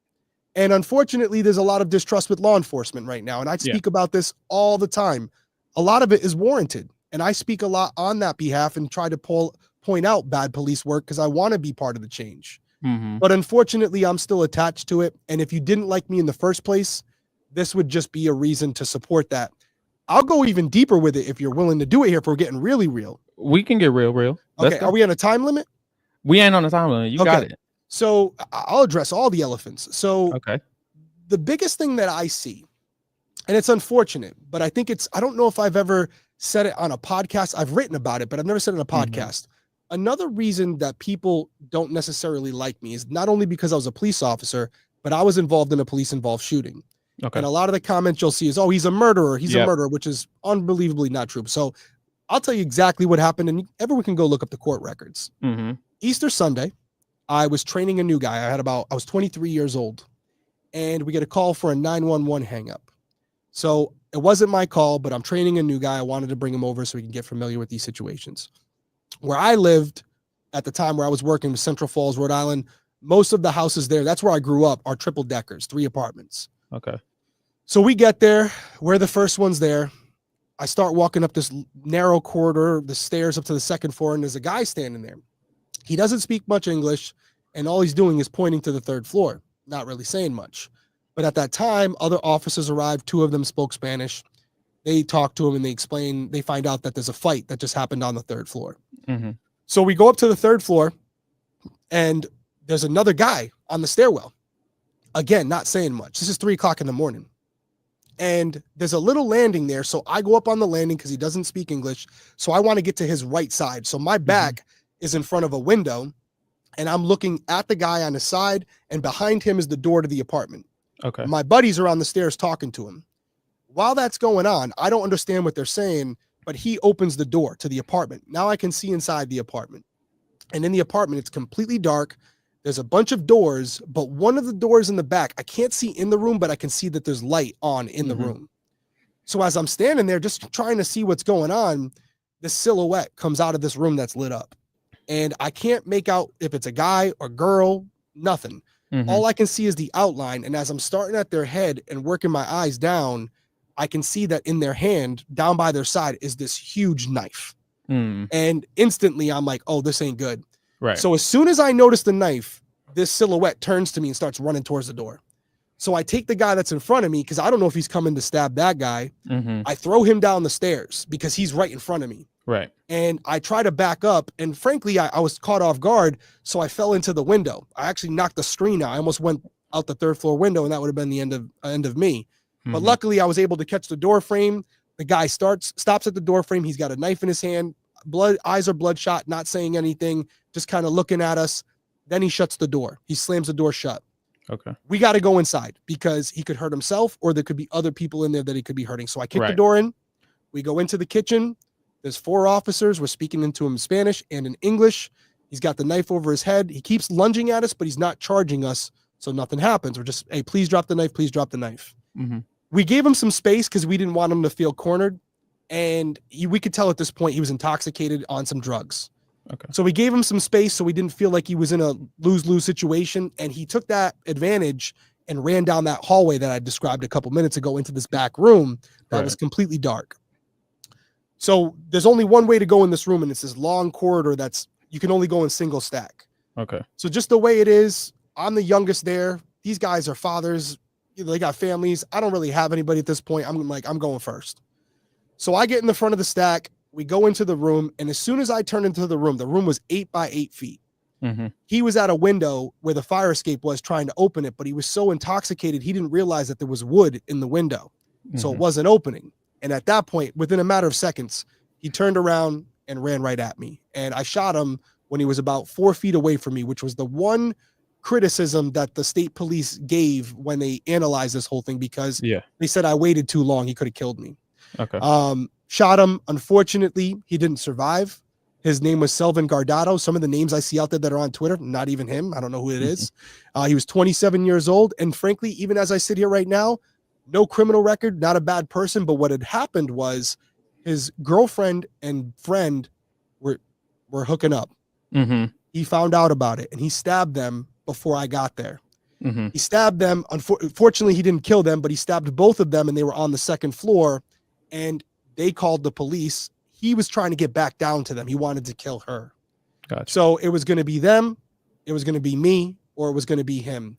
And unfortunately, there's a lot of distrust with law enforcement right now. And I speak about this all the time. A lot of it is warranted. And I speak a lot on that behalf and try to point out bad police work because I want to be part of the change. But unfortunately, I'm still attached to it. And if you didn't like me in the first place, this would just be a reason to support that. I'll go even deeper with it if you're willing to do it here, if we're getting really real. We can get real. Okay, are we on a time limit? We ain't on a time limit. You got it. So I'll address all the elephants. So the biggest thing that I see, and it's unfortunate, but I think I don't know if I've ever said it on a podcast. I've written about it, but I've never said it on a podcast. Another reason that people don't necessarily like me is not only because I was a police officer, but I was involved in a police-involved shooting. And a lot of the comments you'll see is, oh, he's a murderer. He's a murderer, which is unbelievably not true. So I'll tell you exactly what happened, and everyone can go look up the court records. Easter Sunday, I was training a new guy. I was 23 years old, and we get a call for a 911 hang up. So it wasn't my call, but I'm training a new guy. I wanted to bring him over so we can get familiar with these situations. Where I lived at the time where I was working with Central Falls, Rhode Island, most of the houses there, that's where I grew up, are triple deckers, 3 apartments. So we get there. We're the first ones there. I start walking up this narrow corridor, the stairs up to the second floor, and there's a guy standing there. He doesn't speak much English, and all he's doing is pointing to the 3rd floor, not really saying much. But at that time, other officers arrived. 2 of them spoke Spanish. They talk to him and they find out that there's a fight that just happened on the 3rd floor. So we go up to the 3rd floor and there's another guy on the stairwell. Again, not saying much. This is 3:00 in the morning. And there's a little landing there. So I go up on the landing because he doesn't speak English. So I want to get to his right side. So my back is in front of a window and I'm looking at the guy on his side, and behind him is the door to the apartment. My buddies are on the stairs talking to him. While that's going on, I don't understand what they're saying, but he opens the door to the apartment. Now I can see inside the apartment. And in the apartment, it's completely dark. There's a bunch of doors, but one of the doors in the back, I can't see in the room, but I can see that there's light on in the room. So as I'm standing there, just trying to see what's going on, this silhouette comes out of this room that's lit up. And I can't make out if it's a guy or girl, nothing. All I can see is the outline. And as I'm starting at their head and working my eyes down, I can see that in their hand, down by their side, is this huge knife. And instantly I'm like, oh, this ain't good. So as soon as I notice the knife, this silhouette turns to me and starts running towards the door. So I take the guy that's in front of me because I don't know if he's coming to stab that guy. I throw him down the stairs because he's right in front of me. And I try to back up. And frankly, I was caught off guard. So I fell into the window. I actually knocked the screen out. I almost went out the 3rd floor window, and that would have been the end of me. But luckily, I was able to catch the door frame. The guy stops at the door frame. He's got a knife in his hand. Eyes are bloodshot, not saying anything, just kind of looking at us. Then he shuts the door. He slams the door shut. We got to go inside because he could hurt himself, or there could be other people in there that he could be hurting. So I kick the door in. We go into the kitchen. There's 4 officers. We're speaking into him in Spanish and in English. He's got the knife over his head. He keeps lunging at us, but he's not charging us. So nothing happens. We're just, hey, please drop the knife. Please drop the knife. We gave him some space because we didn't want him to feel cornered. And we could tell at this point he was intoxicated on some drugs. So we gave him some space so we didn't feel like he was in a lose-lose situation. And he took that advantage and ran down that hallway that I described a couple minutes ago into this back room that was completely dark. So there's only one way to go in this room, and it's this long corridor that's you can only go in single stack. Okay. So just the way it is, I'm the youngest there. These guys are fathers. They got families. I don't really have anybody at this point. I'm going first. So I get in the front of the stack. We go into the room. And as soon as I turn into the room was 8 by 8 feet. Mm-hmm. He was at a window where the fire escape was trying to open it, but he was so intoxicated, he didn't realize that there was wood in the window. So it wasn't opening. And at that point, within a matter of seconds, he turned around and ran right at me. And I shot him when he was about 4 feet away from me, which was the one criticism that the state police gave when they analyzed this whole thing, because they said I waited too long. He could have killed me. Okay. Shot him. Unfortunately, he didn't survive. His name was Selvin Gardado. Some of the names I see out there that are on Twitter, not even him. I don't know who it is. He was 27 years old. And frankly, even as I sit here right now, no criminal record, not a bad person. But what had happened was his girlfriend and friend were hooking up. Mm-hmm. He found out about it and he stabbed them before I got there. Mm-hmm. He stabbed them. Unfortunately, he didn't kill them, but he stabbed both of them and they were on the second floor and they called the police. He was trying to get back down to them. He wanted to kill her. Gotcha. So it was going to be them, it was going to be me, or it was going to be him.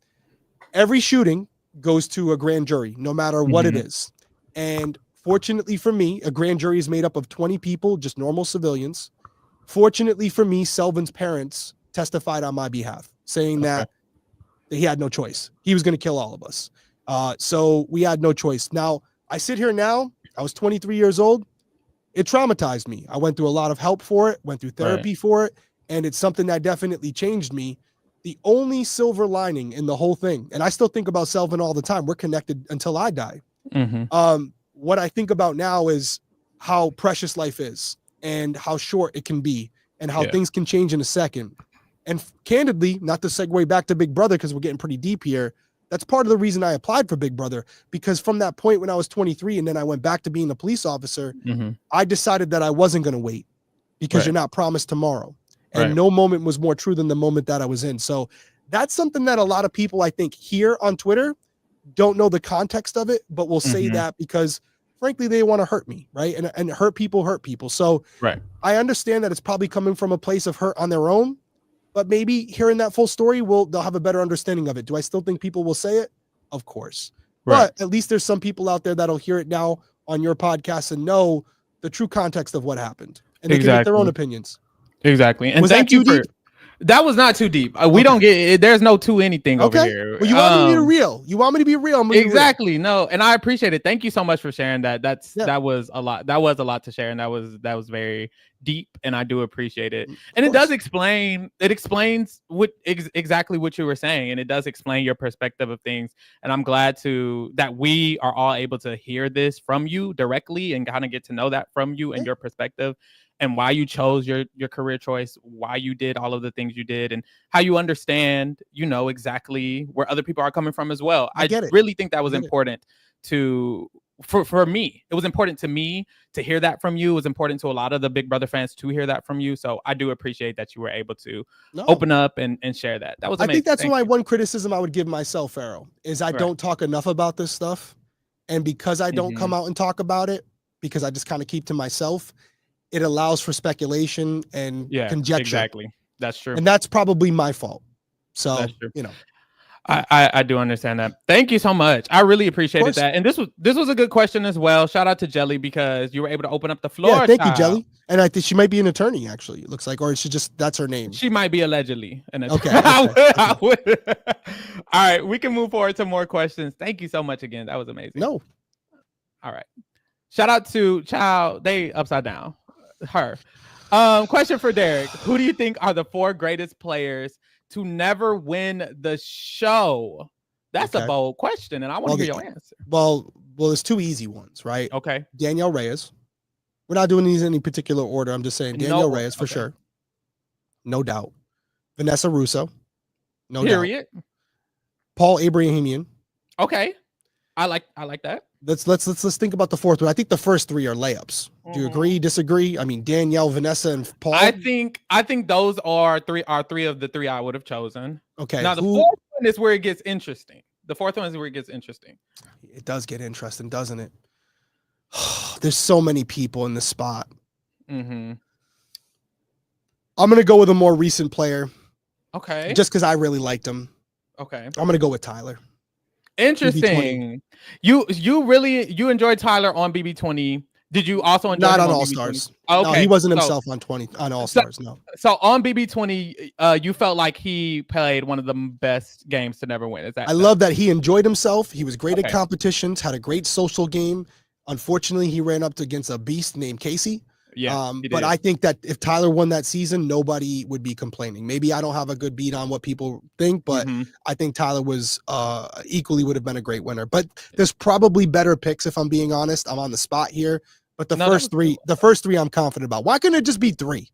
Every shooting goes to a grand jury, no matter what it is. And fortunately for me, a grand jury is made up of 20 people, just normal civilians. Fortunately for me, Selvin's parents testified on my behalf, saying that he had no choice. He was going to kill all of us. So we had no choice. Now, I sit here now. I was 23 years old. It traumatized me. I went through a lot of help for it, went through therapy for it, and it's something that definitely changed me. The only silver lining in the whole thing, and I still think about Selvin all the time. We're connected until I die. What I think about now is how precious life is and how short it can be and how things can change in a second. And candidly, not to segue back to Big Brother, because we're getting pretty deep here, that's part of the reason I applied for Big Brother, because from that point when I was 23 and then I went back to being a police officer, I decided that I wasn't going to wait, because you're not promised tomorrow. And no moment was more true than the moment that I was in. So that's something that a lot of people, I think, here on Twitter don't know the context of it, but will say that because frankly, they want to hurt me, right? And hurt people. So I understand that it's probably coming from a place of hurt on their own, but maybe hearing that full story, they'll have a better understanding of it. Do I still think people will say it? Of course. But at least there's some people out there that'll hear it now on your podcast and know the true context of what happened. And they can make their own opinions. Exactly. And was thank that you too for deep? that was not too deep. We don't get there's no to anything over here. Well, you want me to be real. You want me to be real. Exactly. No, and I appreciate it. Thank you so much for sharing that. That was a lot. That was a lot to share, and that was very deep, and I do appreciate it. And it does explain. It explains what exactly what you were saying, and it does explain your perspective of things. And I'm glad that we are all able to hear this from you directly and kind of get to know that from you and your perspective. And why you chose your career choice, why you did all of the things you did, and how you understand, exactly where other people are coming from as well. I really think that was important for me. It was important to me to hear that from you. It was important to a lot of the Big Brother fans to hear that from you. So I do appreciate that you were able to open up and share that. That was amazing. I think that's one criticism I would give myself, Pharaoh, is I don't talk enough about this stuff. And because I don't come out and talk about it, because I just kind of keep to myself, it allows for speculation and conjecture. Exactly. That's true. And that's probably my fault. So, I do understand that. Thank you so much. I really appreciated that. And this was a good question as well. Shout out to Jelly, because you were able to open up the floor. Yeah, thank you, Jelly. And I think she might be an attorney, actually. It looks like, or she just, that's her name. She might be allegedly an attorney. Okay. I would. All right, we can move forward to more questions. Thank you so much again. That was amazing. No. All right. Shout out to Child. They upside down. Her. Question for Derrick. Who do you think are the 4 greatest players to never win the show? That's a bold question, and I want to hear your answer. Well, there's 2 easy ones, right? Okay. Danielle Reyes. We're not doing these in any particular order. I'm just saying Danielle Reyes for sure. No doubt. Vanessa Russo. No Period. doubt. Paul Abrahamian. Okay. I like that. Let's think about the 4th one. I think the first 3 are layups. Do you agree? Disagree? I mean, Danielle, Vanessa, and Paul. I think those are three of the 3 I would have chosen. Okay. Now the 4th one is where it gets interesting. The 4th one is where it gets interesting. It does get interesting, doesn't it? There's so many people in this spot. I'm going to go with a more recent player. Okay. Just because I really liked him. Okay. I'm going to go with Tyler. Interesting. You enjoyed Tyler on BB20. Did you also enjoy not him on All Stars? Oh, okay. No, he wasn't himself on All Stars. No. So on BB20, you felt like he played one of the best games to never win. Is that? I love that he enjoyed himself. He was great at competitions. Had a great social game. Unfortunately, he ran up against a beast named Casey. Yeah. But I think that if Tyler won that season, nobody would be complaining. Maybe I don't have a good beat on what people think, but I think Tyler was equally would have been a great winner. But there's probably better picks if I'm being honest. I'm on the spot here, but the first three I'm confident about. Why couldn't it just be 3?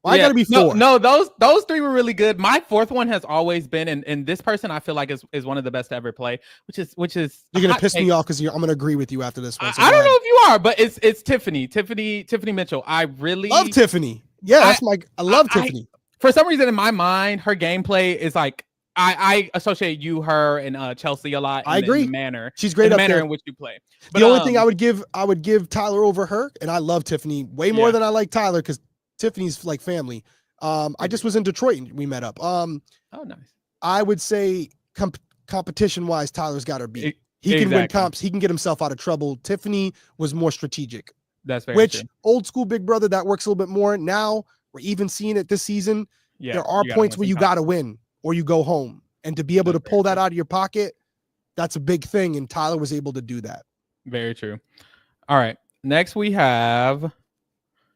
Why gotta be 4? No, those 3 were really good. My 4th one has always been, and this person I feel like is one of the best to ever play, which is you're gonna piss me off because I'm gonna agree with you after this one. So I don't know if you are, but it's Tiffany Mitchell. I really love Tiffany. Yeah, I love Tiffany. For some reason in my mind, her gameplay is like I associate her and Chelsea a lot. I agree. In the manner she's great. In the up manner there. in which you play. But the only thing I would give Tyler over her, and I love Tiffany way more than I like Tyler because Tiffany's like family. I just was in Detroit and we met up. Oh, nice. I would say competition wise, Tyler's got her beat. He can win comps. He can get himself out of trouble. Tiffany was more strategic. That's very true. Old school Big Brother, that works a little bit more. Now we're even seeing it this season. Yeah, there are points where you got to win or you go home. And to be able to pull that out of your pocket, that's a big thing. And Tyler was able to do that. Very true. All right. Next we have,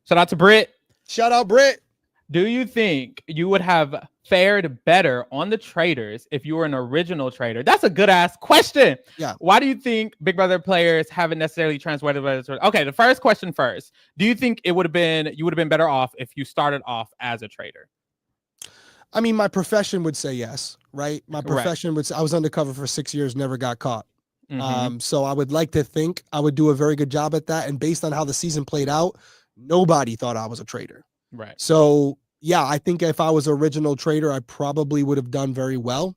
shout out to Britt. Shout out Britt. Do you think you would have fared better on the traders if you were an original trader? That's a good ass question. Yeah. Why do you think Big Brother players haven't necessarily translated? Okay, the first question first. Do you think you would have been better off if you started off as a trader? I mean, my profession would say yes, right? My profession would say I was undercover for 6 years, never got caught. So I would like to think I would do a very good job at that. And based on how the season played out, nobody thought I was a trader. Right. So yeah, I think if I was an original trader, I probably would have done very well,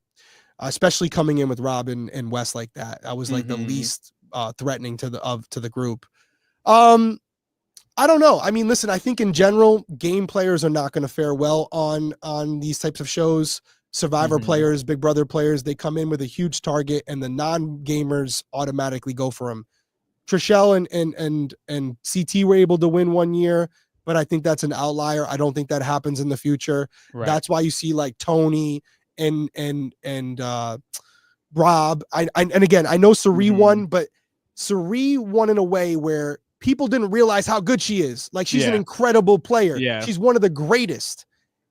especially coming in with Rob and Wes like that. I was like the least threatening to the group. I don't know. I mean, listen, I think in general, game players are not going to fare well on these types of shows. Survivor players, Big Brother players, they come in with a huge target and the non-gamers automatically go for them. Trishelle and CT were able to win one year, but I think that's an outlier. I don't think that happens in the future. Right. That's why you see like Tony and Rob. And again, I know Sari won, but Sari won in a way where people didn't realize how good she is. Like she's an incredible player. Yeah. She's one of the greatest.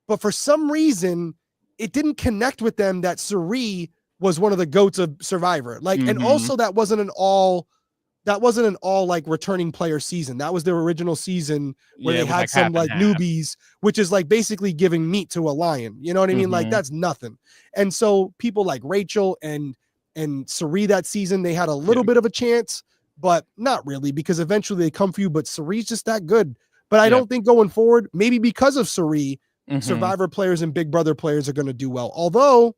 But for some reason, it didn't connect with them that Sari was one of the GOATs of Survivor. Like, and also that wasn't an all like returning player season. That was their original season where they had like some like newbies, which is like basically giving meat to a lion. You know what I mean? Like that's nothing. And so people like Rachel and Sari that season, they had a little bit of a chance, but not really because eventually they come for you. But Sari's just that good. But I don't think going forward, maybe because of Sari, Survivor players and Big Brother players are going to do well. Although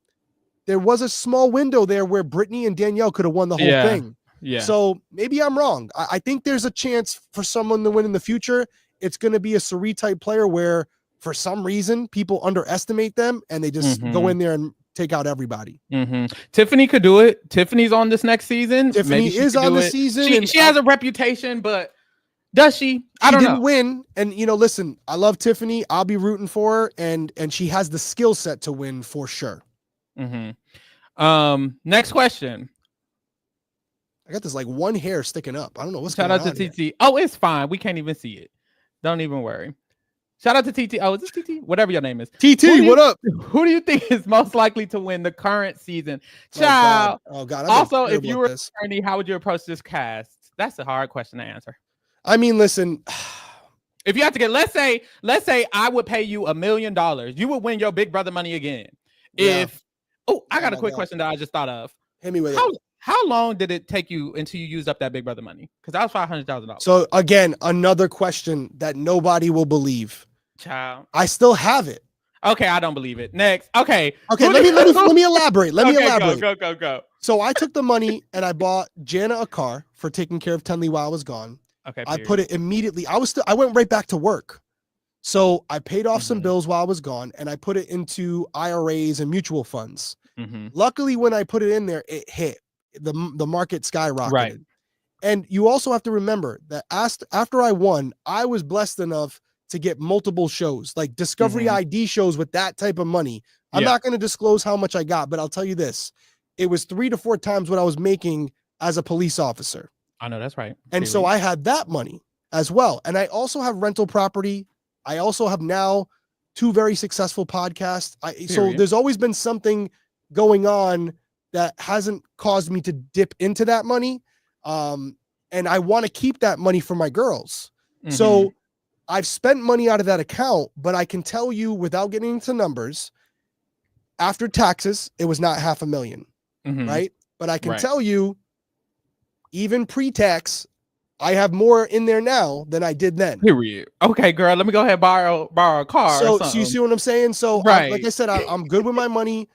there was a small window there where Brittany and Danielle could have won the whole thing. Yeah. So maybe I'm wrong. I think there's a chance for someone to win in the future. It's going to be a Sari type player where for some reason people underestimate them and they just go in there and take out everybody. Tiffany could do it. Tiffany's on this next season. Tiffany is on the season. She has a reputation, but does she? I don't know. She didn't win. And, you know, listen, I love Tiffany. I'll be rooting for her. And she has the skill set to win for sure. Next question. I got this like one hair sticking up. I don't know what's going on. Shout out to TT. Here. Oh, it's fine. We can't even see it. Don't even worry. Shout out to TT. Oh, is this TT? Whatever your name is. TT, what up? Who do you think is most likely to win the current season? Child. Oh, God. Also, if you were an attorney, how would you approach this cast? That's a hard question to answer. I mean, listen. If you have to get, let's say I would pay you $1 million. You would win your Big Brother money again. I got a quick question that I just thought of. Hit me with it. How long did it take you until you used up that Big Brother money? Because that was $500,000. So again, another question that nobody will believe. Child, I still have it. Okay, I don't believe it. Next, okay. Let me elaborate. Let me elaborate. Go. So I took the money and I bought Jana a car for taking care of Tenley while I was gone. Okay. I put it immediately. I went right back to work. So I paid off some bills while I was gone, and I put it into IRAs and mutual funds. Luckily, when I put it in there, it hit. The market skyrocketed. Right. And you also have to remember that after I won, I was blessed enough to get multiple shows, like Discovery ID shows with that type of money. I'm not going to disclose how much I got, but I'll tell you this. It was 3 to 4 times what I was making as a police officer. I know, that's right. And so I had that money as well. And I also have rental property. I also have now 2 very successful podcasts. So there's always been something going on that hasn't caused me to dip into that money. And I want to keep that money for my girls. So I've spent money out of that account, but I can tell you without getting into numbers, after taxes, it was not $500,000, right? But I can tell you, even pre-tax, I have more in there now than I did then. Period. Okay, girl, let me go ahead and borrow a car. So you see what I'm saying? So like I said, I'm good with my money.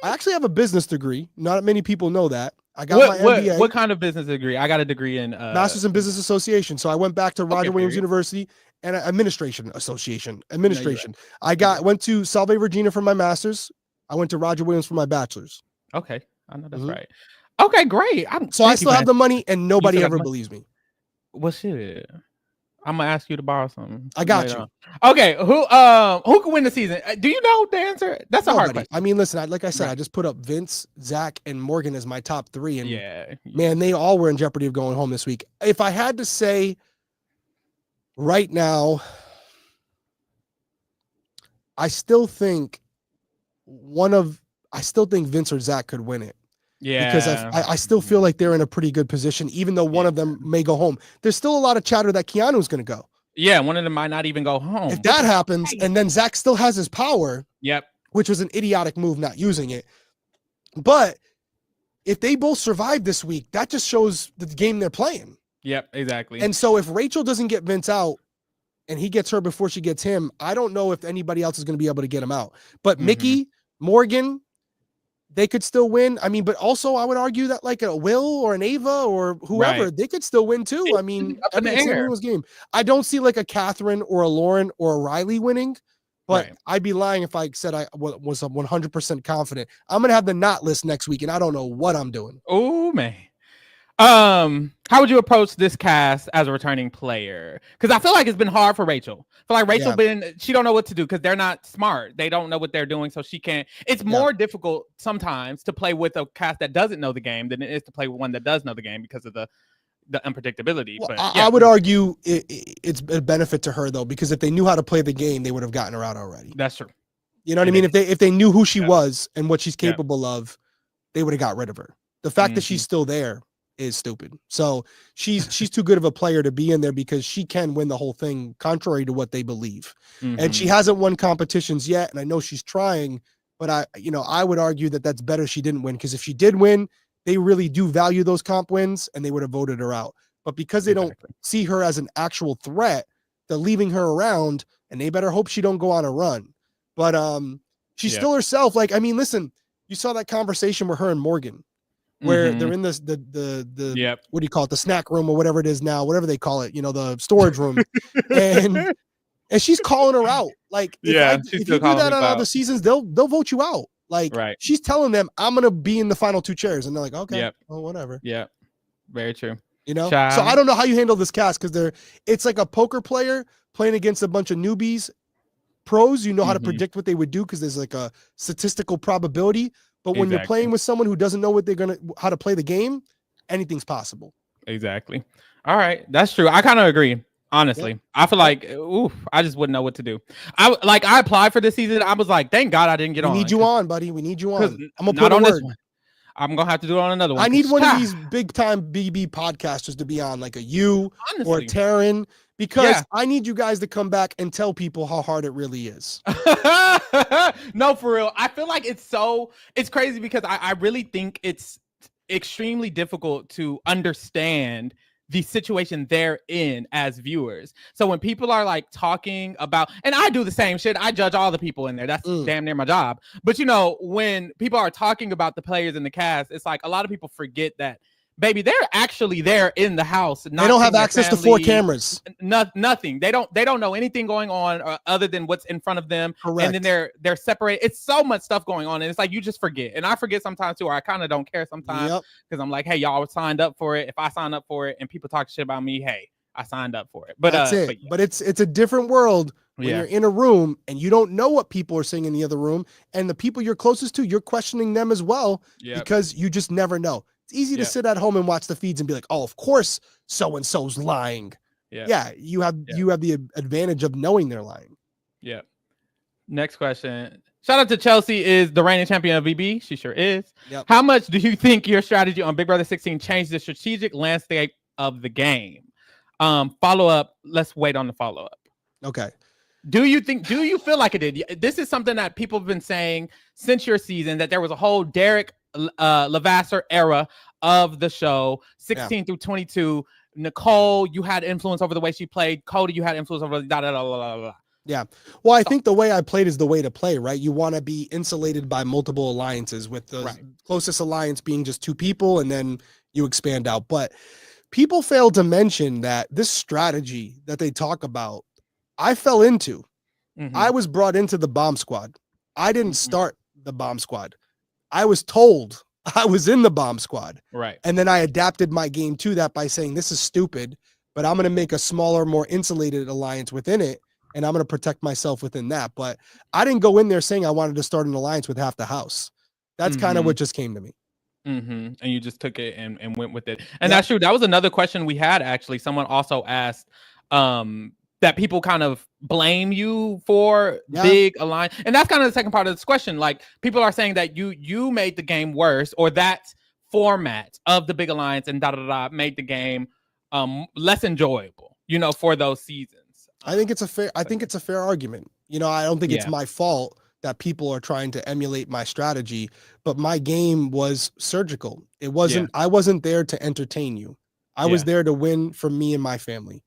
I actually have a business degree. Not many people know that. I got my MBA. What kind of business degree? I got a degree in Master's in Business Association. So I went back to Roger Williams University and Administration. I went to Salve Regina for my master's. I went to Roger Williams for my bachelor's. Okay, I know that's right. Okay, great. So I still have the money, and nobody ever believes me. Well, shit. I'm gonna ask you to borrow something. I got you. Okay, who can win the season? Do you know the answer? That's a hard question. I mean, listen, like I said, I just put up Vince, Zach, and Morgan as my top 3, and man, they all were in jeopardy of going home this week. If I had to say right now, I still think Vince or Zach could win it. Yeah, because I still feel like they're in a pretty good position, even though one of them may go home. There's still a lot of chatter that Keanu's going to go. Yeah, one of them might not even go home. If that happens, and then Zach still has his power, which was an idiotic move not using it. But if they both survive this week, that just shows the game they're playing. Yep, exactly. And so if Rachel doesn't get Vince out and he gets her before she gets him, I don't know if anybody else is going to be able to get him out. But Mickey, Morgan, they could still win. I mean, but also I would argue that like a Will or an Ava or whoever, they could still win too. I mean, everyone's game. I don't see like a Catherine or a Lauren or a Riley winning, but I'd be lying if I said I was 100% confident. I'm going to have the not list next week and I don't know what I'm doing. Oh, man. How would you approach this cast as a returning player? Because I feel like it's been hard for Rachel. I feel like Rachel she don't know what to do because they're not smart. They don't know what they're doing, so she can't. It's more difficult sometimes to play with a cast that doesn't know the game than it is to play with one that does know the game because of the unpredictability. Well, but I would argue it's a benefit to her though, because if they knew how to play the game, they would have gotten her out already. That's true. You know what I mean? If they knew who she was and what she's capable of, they would have got rid of her. The fact that she's still there is stupid. So she's too good of a player to be in there because she can win the whole thing contrary to what they believe. And she hasn't won competitions yet. And I know she's trying, but I would argue that that's better she didn't win, because if she did win, they really do value those comp wins and they would have voted her out. But because they don't see her as an actual threat, they're leaving her around, and they better hope she don't go on a run. But she's still herself. Like, I mean, listen, you saw that conversation with her and Morgan, where they're in this the what do you call it, the snack room or whatever it is now, whatever they call it, the storage room, and she's calling her out. Like, if you do that on other seasons, they'll vote you out. Like, she's telling them, I'm gonna be in the final 2 chairs, and they're like, okay, well, whatever. Yeah, very true. So I don't know how you handle this cast, because it's like a poker player playing against a bunch of newbies. Pros, you know how to predict what they would do because there's like a statistical probability. But when you're playing with someone who doesn't know how to play the game, anything's possible. Exactly. All right, that's true. I kind of agree. Honestly, I feel like, I just wouldn't know what to do. I applied for this season. I was like, thank God I didn't get on. We need you on, buddy. We need you on. I'm gonna put on this one. I'm gonna have to do it on another one. I need one of these big time BB podcasters to be on, like a you or a Taryn, because I need you guys to come back and tell people how hard it really is. No, for real. I feel like it's crazy because I really think it's extremely difficult to understand the situation they're in as viewers. So when people are like talking about, and I do the same shit, I judge all the people in there. That's damn near my job. But when people are talking about the players in the cast, it's like a lot of people forget that baby, they're actually there in the house. They don't have access to 4 cameras. Nothing. They don't know anything going on other than what's in front of them. Correct. And then they're separated. It's so much stuff going on, and it's like you just forget. And I forget sometimes too, or I kind of don't care sometimes because I'm like, hey, y'all signed up for it. If I sign up for it and people talk shit about me, hey, I signed up for it. But that's it. But it's a different world when you're in a room and you don't know what people are saying in the other room, and the people you're closest to, you're questioning them as well because you just never know. It's easy to sit at home and watch the feeds and be like, oh, of course so-and-so's lying. Yeah, you have the advantage of knowing they're lying. Yeah. Next question. Shout out to Chelsea, is the reigning champion of BB. She sure is. Yep. How much do you think your strategy on Big Brother 16 changed the strategic landscape of the game? Follow up. Let's wait on the follow up. Okay. Do you feel like it did? This is something that people have been saying since your season, that there was a whole Derrick Levasseur era of the show, 16 through 22. Nicole, you had influence over the way she played. Cody, you had influence over the Yeah. Well, I think the way I played is the way to play, right? You want to be insulated by multiple alliances, with the closest alliance being just 2 people, and then you expand out. But people fail to mention that this strategy that they talk about, I fell into. I was brought into the bomb squad. I didn't start the bomb squad. I was told I was in the bomb squad. Right. And then I adapted my game to that by saying, this is stupid, but I'm going to make a smaller, more insulated alliance within it, and I'm going to protect myself within that. But I didn't go in there saying I wanted to start an alliance with half the house. That's kind of what just came to me. And you just took it and went with it. And that's true. That was another question we had, actually. Someone also asked that people kind of blame you for big alliance. And that's kind of the second part of this question. Like, people are saying that you made the game worse, or that format of the big alliance and made the game less enjoyable, for those seasons. I think it's a fair argument. I don't think it's my fault that people are trying to emulate my strategy, but my game was surgical. It wasn't, I wasn't there to entertain you. I was there to win for me and my family.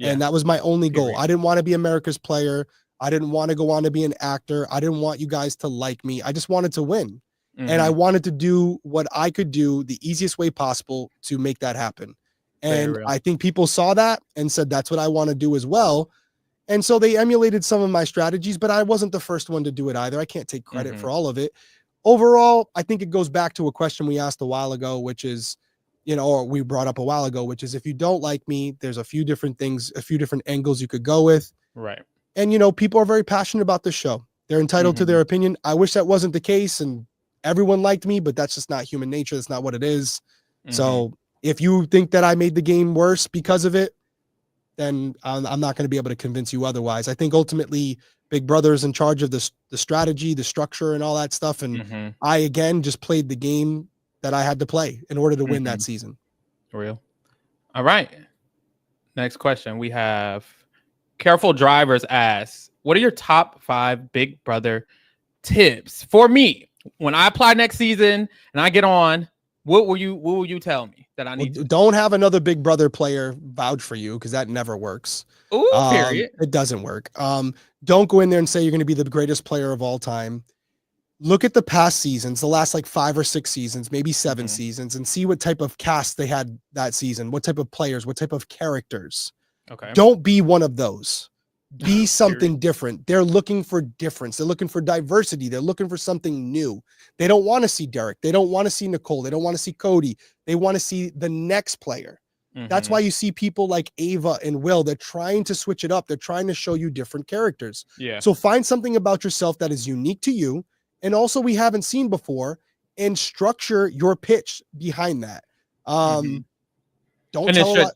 And that was my only goal. I didn't want to be America's player. I didn't want to go on to be an actor. I didn't want you guys to like me. I just wanted to win. And I wanted to do what I could do the easiest way possible to make that happen. And I think people saw that and said, that's what I want to do as well. And so they emulated some of my strategies, but I wasn't the first one to do it either. I can't take credit for all of it. Overall, I think it goes back to a question we asked a while ago, which is, or we brought up a while ago, which is, if you don't like me, there's a few different things, a few different angles you could go with. Right. And, people are very passionate about this show. They're entitled to their opinion. I wish that wasn't the case and everyone liked me, but that's just not human nature. That's not what it is. So if you think that I made the game worse because of it, then I'm not going to be able to convince you otherwise. I think ultimately Big Brother is in charge of the strategy, the structure, and all that stuff. And I, again, just played the game that I had to play in order to win that season. Real. All right. Next question. We have Careful Drivers asks, what are your top 5 Big Brother tips for me when I apply next season and I get on? What will you tell me that I need? Don't have another Big Brother player vouch for you, because that never works. Ooh, period. It doesn't work. Don't go in there and say you're going to be the greatest player of all time. Look at the past seasons, the last 5 or 6 seasons, maybe 7 seasons, and see what type of cast they had that season, what type of players, what type of characters. Okay. Don't be one of those. Be something different. They're looking for difference. They're looking for diversity. They're looking for something new. They don't want to see Derrick. They don't want to see Nicole. They don't want to see Cody. They want to see the next player. That's why you see people like Ava and Will. They're trying to switch it up. They're trying to show you different characters. Yeah. So find something about yourself that is unique to you, and also we haven't seen before, and structure your pitch behind that. Don't tell a lot.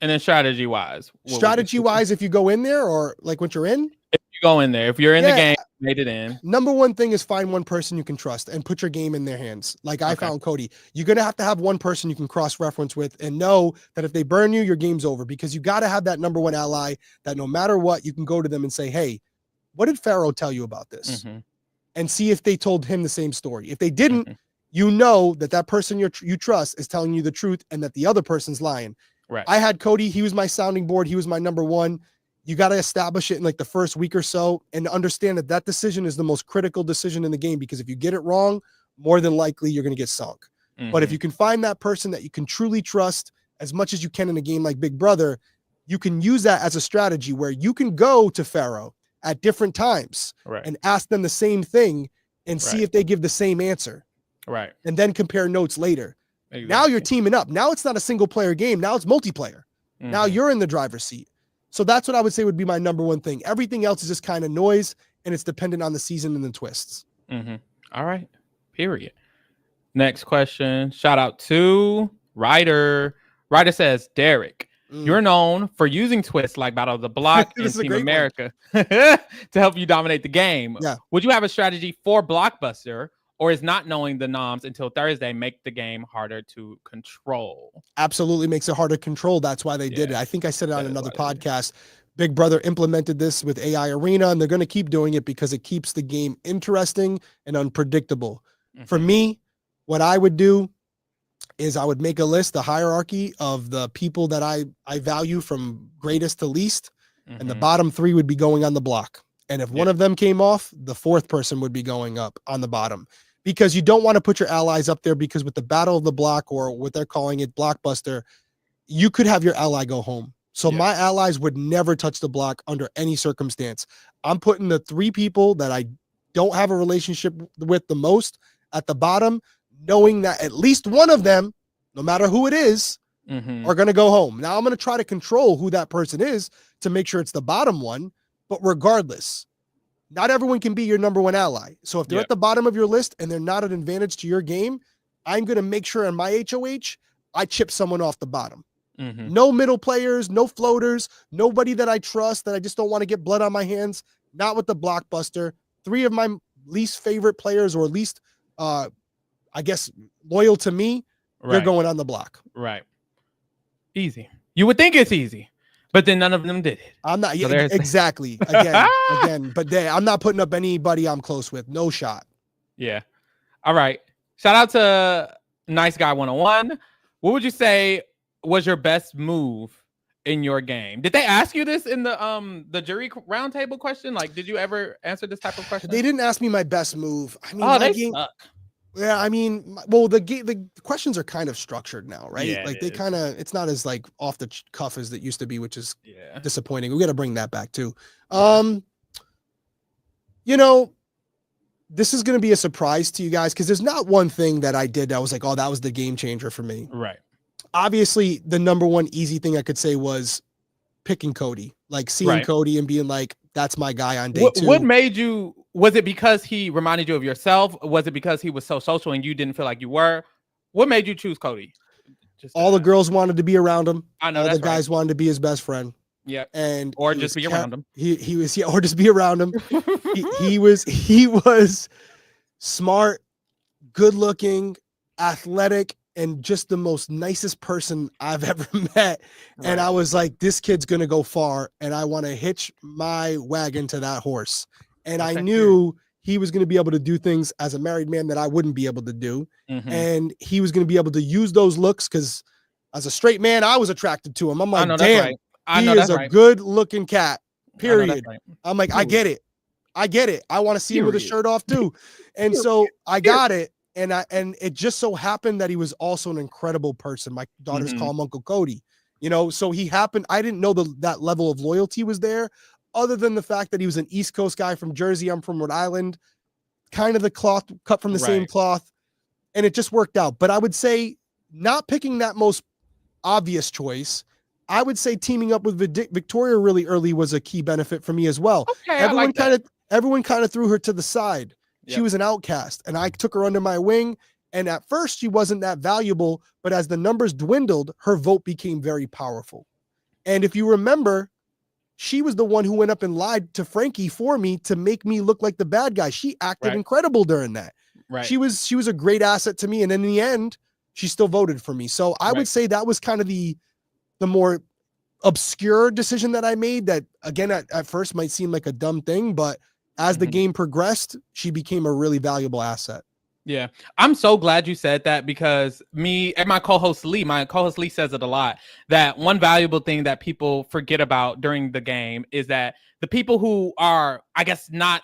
And then strategy wise, if you go in there, or when you're in, if you go in there, if you're in the game, made it in. Number one thing is find one person you can trust and put your game in their hands. I found Cody. You're going to have one person you can cross-reference with and know that if they burn you, your game's over, because you got to have that number one ally that no matter what, you can go to them and say, hey, what did Pharaoh tell you about this? And see if they told him the same story. If they didn't, you know that person you trust is telling you the truth and that the other person's lying. Right. I had Cody. He was my sounding board. He was my number one. You got to establish it in the first week or so and understand that decision is the most critical decision in the game, because if you get it wrong, more than likely you're going to get sunk. But if you can find that person that you can truly trust as much as you can in a game like Big Brother, you can use that as a strategy where you can go to Pharaoh at different times and ask them the same thing and see if they give the same answer. Right. And then compare notes later. Exactly. Now you're teaming up. Now it's not a single player game. Now it's multiplayer. Now you're in the driver's seat. So that's what I would say would be my number one thing. Everything else is just kind of noise, and it's dependent on the season and the twists. All right. Period. Next question. Shout out to Ryder. Ryder says, Derrick, you're known for using twists like Battle of the Block and Team America to help you dominate the game. Yeah. Would you have a strategy for Blockbuster, or is not knowing the noms until Thursday make the game harder to control? Absolutely makes it harder to control. That's why they did it. I think I said it on another podcast. Big Brother implemented this with AI Arena, and they're going to keep doing it because it keeps the game interesting and unpredictable. For me, what I would do is I would make a list, the hierarchy of the people that I value from greatest to least, and the bottom 3 would be going on the block. And if one of them came off, the 4th person would be going up on the bottom. Because you don't want to put your allies up there, because with the Battle of the Block, or what they're calling it, Blockbuster, you could have your ally go home. So my allies would never touch the block under any circumstance. I'm putting the 3 people that I don't have a relationship with the most at the bottom, knowing that at least one of them, no matter who it is, are going to go home. Now I'm going to try to control who that person is to make sure it's the bottom one. But regardless, not everyone can be your number 1 ally. So if they're at the bottom of your list and they're not an advantage to your game, I'm going to make sure in my HOH, I chip someone off the bottom. No middle players, no floaters, nobody that I trust, that I just don't want to get blood on my hands. Not with the Blockbuster. 3 of my least favorite players, or least, I guess, loyal to me, they're going on the block. Right. Easy. You would think it's easy, but then none of them did it. I'm not. So exactly. Again. But I'm not putting up anybody I'm close with. No shot. Yeah. All right. Shout out to Nice Guy 101. What would you say was your best move in your game? Did they ask you this in the jury roundtable question? Like, did you ever answer this type of question? They didn't ask me my best move. I mean, they suck. Yeah, I mean, well, the questions are kind of structured now, right? Yeah, like it's not as like off the cuff as it used to be, which is disappointing. We got to bring that back too. You know, this is going to be a surprise to you guys, because there's not one thing that I did that was like, oh, that was the game changer for me. Right. Obviously, the number one easy thing I could say was picking Cody, like seeing Cody and being like, that's my guy on day 2. What made you? Was it because he reminded you of yourself? Was it because he was so social and you didn't feel like you were? What made you choose Cody? All the girls wanted to be around him. I know. All the guys wanted to be his best friend. Yeah. And or just be around him. He was or just be around him. he was smart, good looking, athletic, and just the most nicest person I've ever met. Right. And I was like, this kid's gonna go far, and I want to hitch my wagon to that horse. And I knew he was going to be able to do things as a married man that I wouldn't be able to do. And he was going to be able to use those looks, because as a straight man, I was attracted to him. I'm like, damn, he is a good looking cat, period. I'm like, I get it. I want to see him with his shirt off too. And so I got it. And it just so happened that he was also an incredible person. My daughters call him Uncle Cody, you know, so I didn't know that level of loyalty was there, other than the fact that he was an East Coast guy from Jersey. I'm from Rhode Island, kind of the cloth cut from the same cloth, and it just worked out. But I would say not picking that most obvious choice. I would say teaming up with Victoria really early was a key benefit for me as well. Okay, everyone kind of threw her to the side. She was an outcast, and I took her under my wing. And at first she wasn't that valuable, but as the numbers dwindled, her vote became very powerful. And if you remember, she was the one who went up and lied to Frankie for me to make me look like the bad guy. She acted incredible during that. Right. She was a great asset to me. And in the end, she still voted for me. So I would say that was kind of the more obscure decision that I made, that again, at first might seem like a dumb thing, but as the game progressed, she became a really valuable asset. Yeah, I'm so glad you said that, because me and my co-host Lee says it a lot, that one valuable thing that people forget about during the game is that the people who are, I guess, not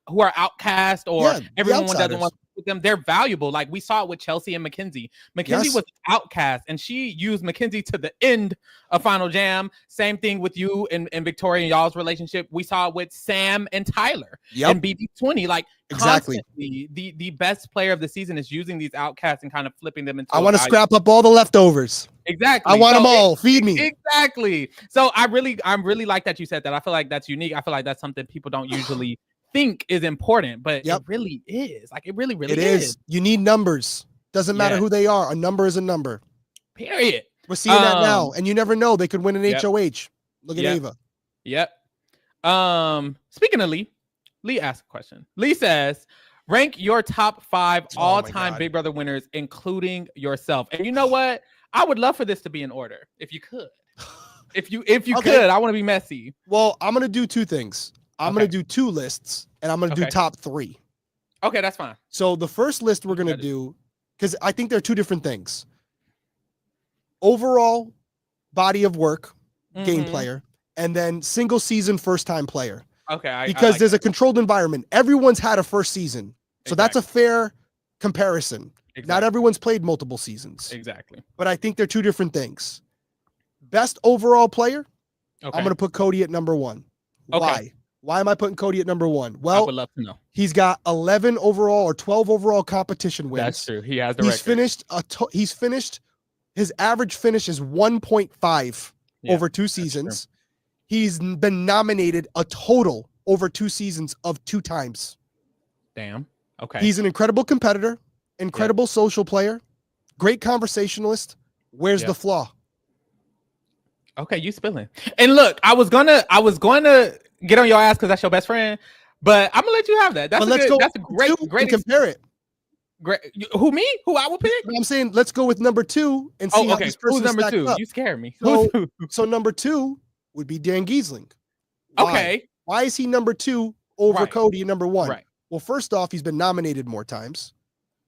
who are outcast, or everyone doesn't want with them. They're valuable. Like we saw it with Chelsea and Mackenzie. Mackenzie was outcast, and she used Mackenzie to the end of Final Jam. Same thing with you and Victoria and y'all's relationship. We saw it with Sam and Tyler and BB20. Like exactly, the best player of the season is using these outcasts and kind of flipping them into. I want to scrap up all the leftovers. Exactly. I want them all. Feed me. Exactly. So I really like that you said that. I feel like that's unique. I feel like that's something people don't usually think is important, but it really is. Like it really is. You need numbers. Doesn't matter who they are. A number is a number. Period. We're seeing that now, and you never know. They could win an HOH. Look at Ava. Yep. Speaking of Lee asked a question. Lee says, rank your top 5 all-time Big Brother winners, including yourself. And you know what? I would love for this to be in order, if you could. If you could, I want to be messy. Well, I'm gonna do 2 things. I'm gonna do 2 lists, and I'm gonna do top 3. Okay, that's fine. So the first list we're gonna do, because I think they're 2 different things. Overall body of work, game player, and then single season first time player. Okay, because there's a controlled environment. Everyone's had a first season, so that's a fair comparison. Not everyone's played multiple seasons. Exactly. But I think they're 2 different things. Best overall player, I'm going to put Cody at number 1. Why? Why am I putting Cody at number 1? Well, I would love to know. He's got 11 overall or 12 overall competition wins. That's true. He has the record. He's finished. His average finish is 1.5 over 2 seasons. He's been nominated a total over 2 seasons of 2 times. Damn. Okay. He's an incredible competitor, incredible social player, great conversationalist. Where's the flaw? Okay, you spilling. And look, I was gonna get on your ass because that's your best friend, but I'm gonna let you have that. That's that's a great compare it. Great. Who, me? Who I would pick? I'm saying let's go with number 2 and see how this person Who's number 2? Up. You scare me. So number 2 would be Dan Giesling. Okay. Why is he number 2 over Cody and number 1? Right. Well, first off, he's been nominated more times.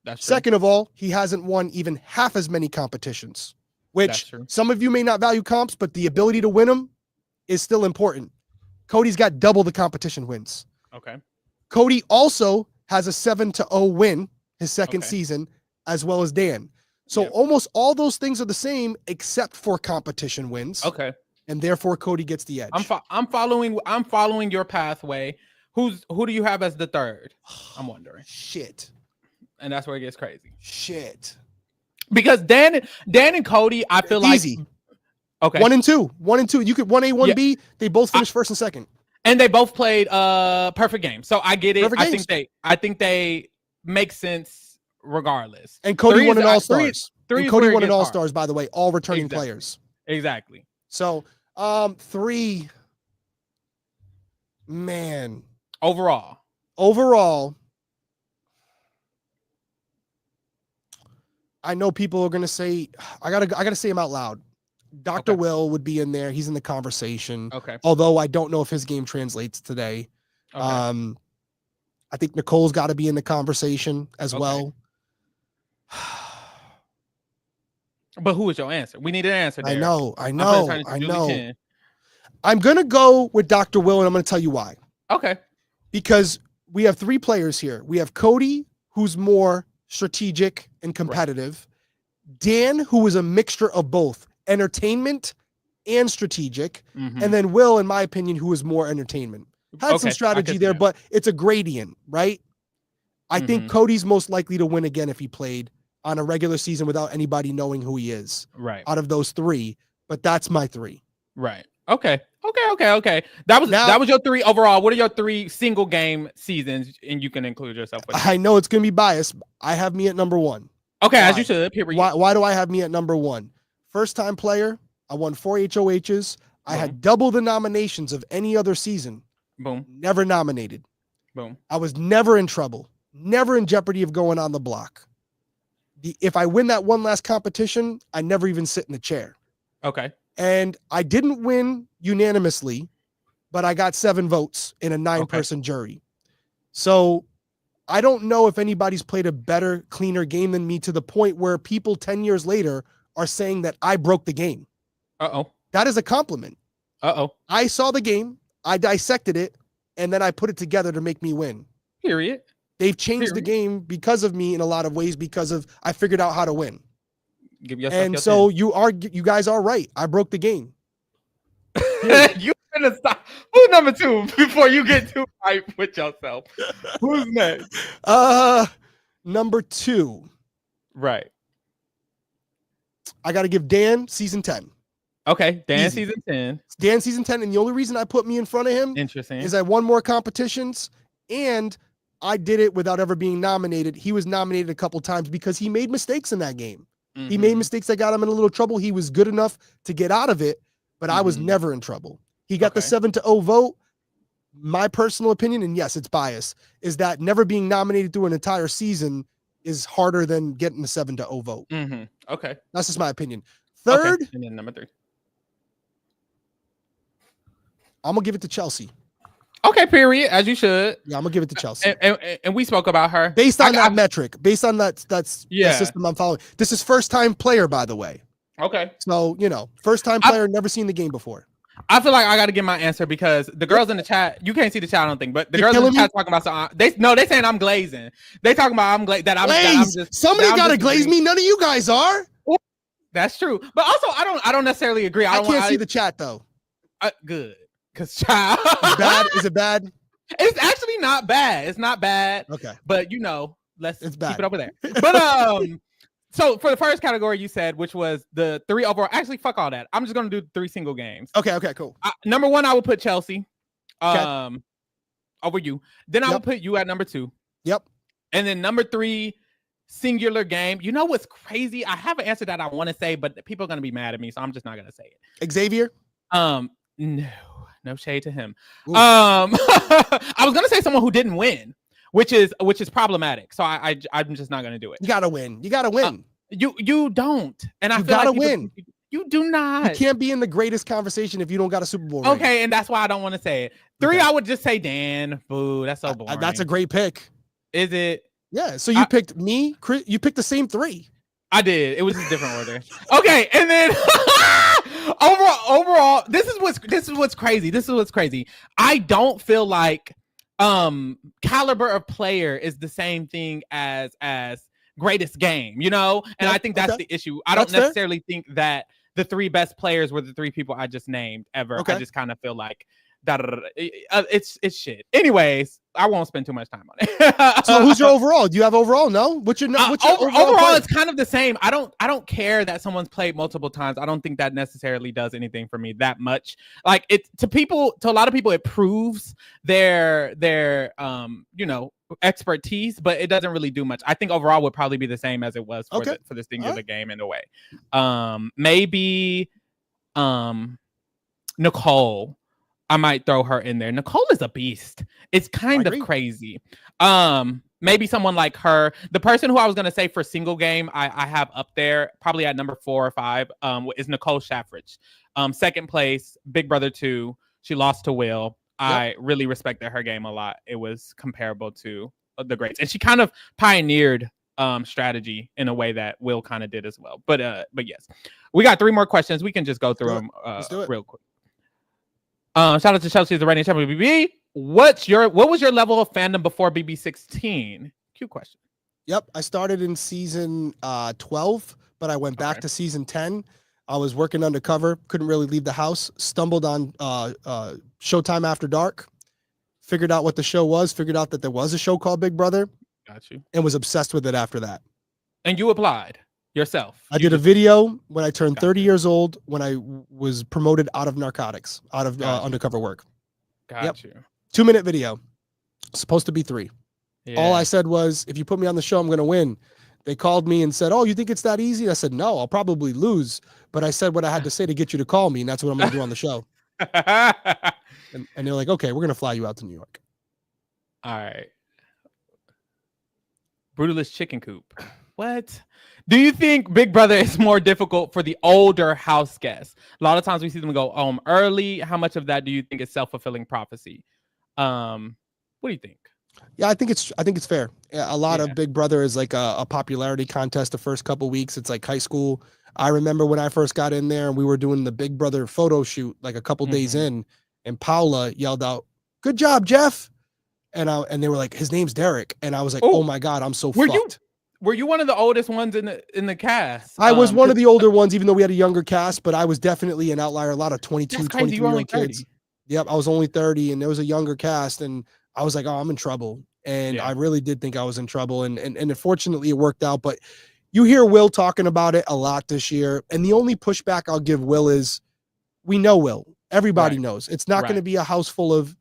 That's true. Second of all, he hasn't won even half as many competitions, which some of you may not value comps, but the ability to win them is still important. Cody's got double the competition wins. Okay. Cody also has a 7-0 win his second season, as well as Dan. So almost all those things are the same except for competition wins. Okay. And therefore Cody gets the edge. I'm following your pathway. Who do you have as the third? I'm wondering. Shit. And that's where it gets crazy. Shit. Because Dan and Cody, I feel easy. Like okay. 1 and 2. 1 and 2. You could 1A, 1B. They both finished first and second. And they both played perfect games. So I get it. I think they make sense regardless. And Cody won an All-Stars. Cody won an All-Stars, by the way, all returning players. Exactly. So 3, man. Overall, I know people are gonna say I gotta say him out loud. Dr. Will would be in there. He's in the conversation. Okay. Although I don't know if his game translates today. Okay. I think Nicole's got to be in the conversation as well. But who is your answer? We need an answer there. I know. I'm going to go with Dr. Will, and I'm going to tell you why. Okay. Because we have 3 players here. We have Cody, who's more strategic and competitive. Right. Dan, who is a mixture of both entertainment and strategic. Mm-hmm. And then Will, in my opinion, who is more entertainment. Had some strategy there, but it's a gradient, right? I think Cody's most likely to win again if he played on a regular season without anybody knowing who he is. Right. Out of those 3, but that's my 3. Right. Okay. That was your 3 overall. What are your 3 single game seasons? And you can include yourself with I know it's going to be biased. I have me at number 1. Okay, as you should. Why do I have me at number 1? First time player. I won 4 HOHs. I had double the nominations of any other season. Boom. Never nominated. Boom. I was never in trouble. Never in jeopardy of going on the block. If I win that one last competition, I never even sit in the chair. Okay. And I didn't win unanimously, but I got 7 votes in a 9-person jury. So I don't know if anybody's played a better, cleaner game than me to the point where people 10 years later are saying that I broke the game. Uh-oh. That is a compliment. Uh-oh. I saw the game, I dissected it, and then I put it together to make me win. Period. They've changed the game because of me in a lot of ways because of I figured out how to win. Give yourself And your so 10. you guys are right. I broke the game. You finna stop. Who's number 2 before you get too hype with yourself? Who's next? Number 2. Right. I got to give Dan season 10. Okay, Dan Easy. season 10. Dan season 10, and the only reason I put me in front of him is I won more competitions, and I did it without ever being nominated. He was nominated a couple times because he made mistakes in that game. Mm-hmm. He made mistakes that got him in a little trouble. He was good enough to get out of it, but I was never in trouble. He got the 7-0 vote. My personal opinion, and yes, it's bias, is that never being nominated through an entire season is harder than getting the 7-0 vote. Okay. That's just my opinion. Third, and then number 3. I'm going to give it to Chelsea. Okay, period, as you should. Yeah, I'm going to give it to Chelsea. And we spoke about her. Based on that metric, based on that's the system I'm following. This is first-time player, by the way. Okay. So, first-time player, never seen the game before. I feel like I got to get my answer because the girls in the chat, you can't see the chat, I don't think, but the girls in the chat talking about something. They saying I'm glazing. They talking about I'm just somebody got to glaze me. None of you guys are. That's true. But also, I don't necessarily agree. I can't see the chat though. Good. Because child. Is it bad? It's actually not bad. It's not bad. Okay. But let's keep it over there. But so for the first category you said, which was the 3 overall. Actually, fuck all that. I'm just gonna do 3 single games. Okay, cool. Number 1, I would put Chelsea. Over you. Then I would put you at number 2. Yep. And then number 3, singular game. You know what's crazy? I have an answer that I want to say, but people are gonna be mad at me, so I'm just not gonna say it. Xavier? No shade to him. I was gonna say someone who didn't win, which is problematic. So I'm just not gonna do it. You gotta win. You don't. And I feel gotta like win. You do not. You can't be in the greatest conversation if you don't got a Super Bowl ring. Okay, and that's why I don't want to say it. 3, I would just say Dan. Boo, that's so boring. That's a great pick. Is it? Yeah. So you picked me, Chris. You picked the same 3. I did. It was just different order. Okay, and then overall, this is what's crazy. This is what's crazy. I don't feel like caliber of player is the same thing as greatest game, and I think that's the issue. I don't necessarily think that the 3 best players were the 3 people I just named ever. I just kind of feel like it's shit. Anyways, I won't spend too much time on it. So who's your overall? Do you have overall? No. What's your overall? It's kind of the same. I don't care that someone's played multiple times. I don't think that necessarily does anything for me that much. Like to a lot of people, it proves their expertise, but it doesn't really do much. I think overall would probably be the same as it was for the singular game in a way. Maybe Nicole. I might throw her in there. Nicole is a beast. It's kind of crazy. Maybe someone like her. The person who I was going to say for single game, I have up there, probably at number 4 or 5, is Nicole Shaffridge. Second place, Big Brother 2. She lost to Will. Yep. I really respected her game a lot. It was comparable to the greats. And she kind of pioneered strategy in a way that Will kind of did as well. But yes, we got 3 more questions. We can just go through them real quick. Shout out to Chelsea, the reigning champion. BB, what was your level of fandom before BB16? Cute question. Yep, I started in season 12, but I went back to season 10. I was working undercover, couldn't really leave the house. Stumbled on Showtime After Dark. Figured out what the show was. Figured out that there was a show called Big Brother. Got you. And was obsessed with it after that. And you applied yourself. I did a video when I turned 30 years old, when I was promoted out of narcotics, out of undercover work. Got you. 2-minute video. Supposed to be 3. Yeah. All I said was, if you put me on the show, I'm going to win. They called me and said, "Oh, you think it's that easy?" I said, "No, I'll probably lose." But I said what I had to say to get you to call me, and that's what I'm going to do on the show. and they're like, "Okay, we're going to fly you out to New York." All right. Brutalist chicken coop. What? Do you think Big Brother is more difficult for the older house guests? A lot of times we see them go home early. How much of that do you think is self-fulfilling prophecy? What do you think? Yeah, I think it's fair. A lot of Big Brother is like a popularity contest the first couple weeks. It's like high school. I remember when I first got in there and we were doing the Big Brother photo shoot like a couple days in, and Paula yelled out, "Good job, Jeff." and they were like, his name's Derrick, and I was like, oh my god, I'm so fucked. Were you one of the oldest ones in the cast? I was one of the older ones, even though we had a younger cast, but I was definitely an outlier. A lot of 22, 23-year-old kids. Yep, I was only 30, and there was a younger cast, and I was like, oh, I'm in trouble. And I really did think I was in trouble, and unfortunately it worked out. But you hear Will talking about it a lot this year, and the only pushback I'll give Will is, we know Will. Everybody knows. It's not going to be a house full of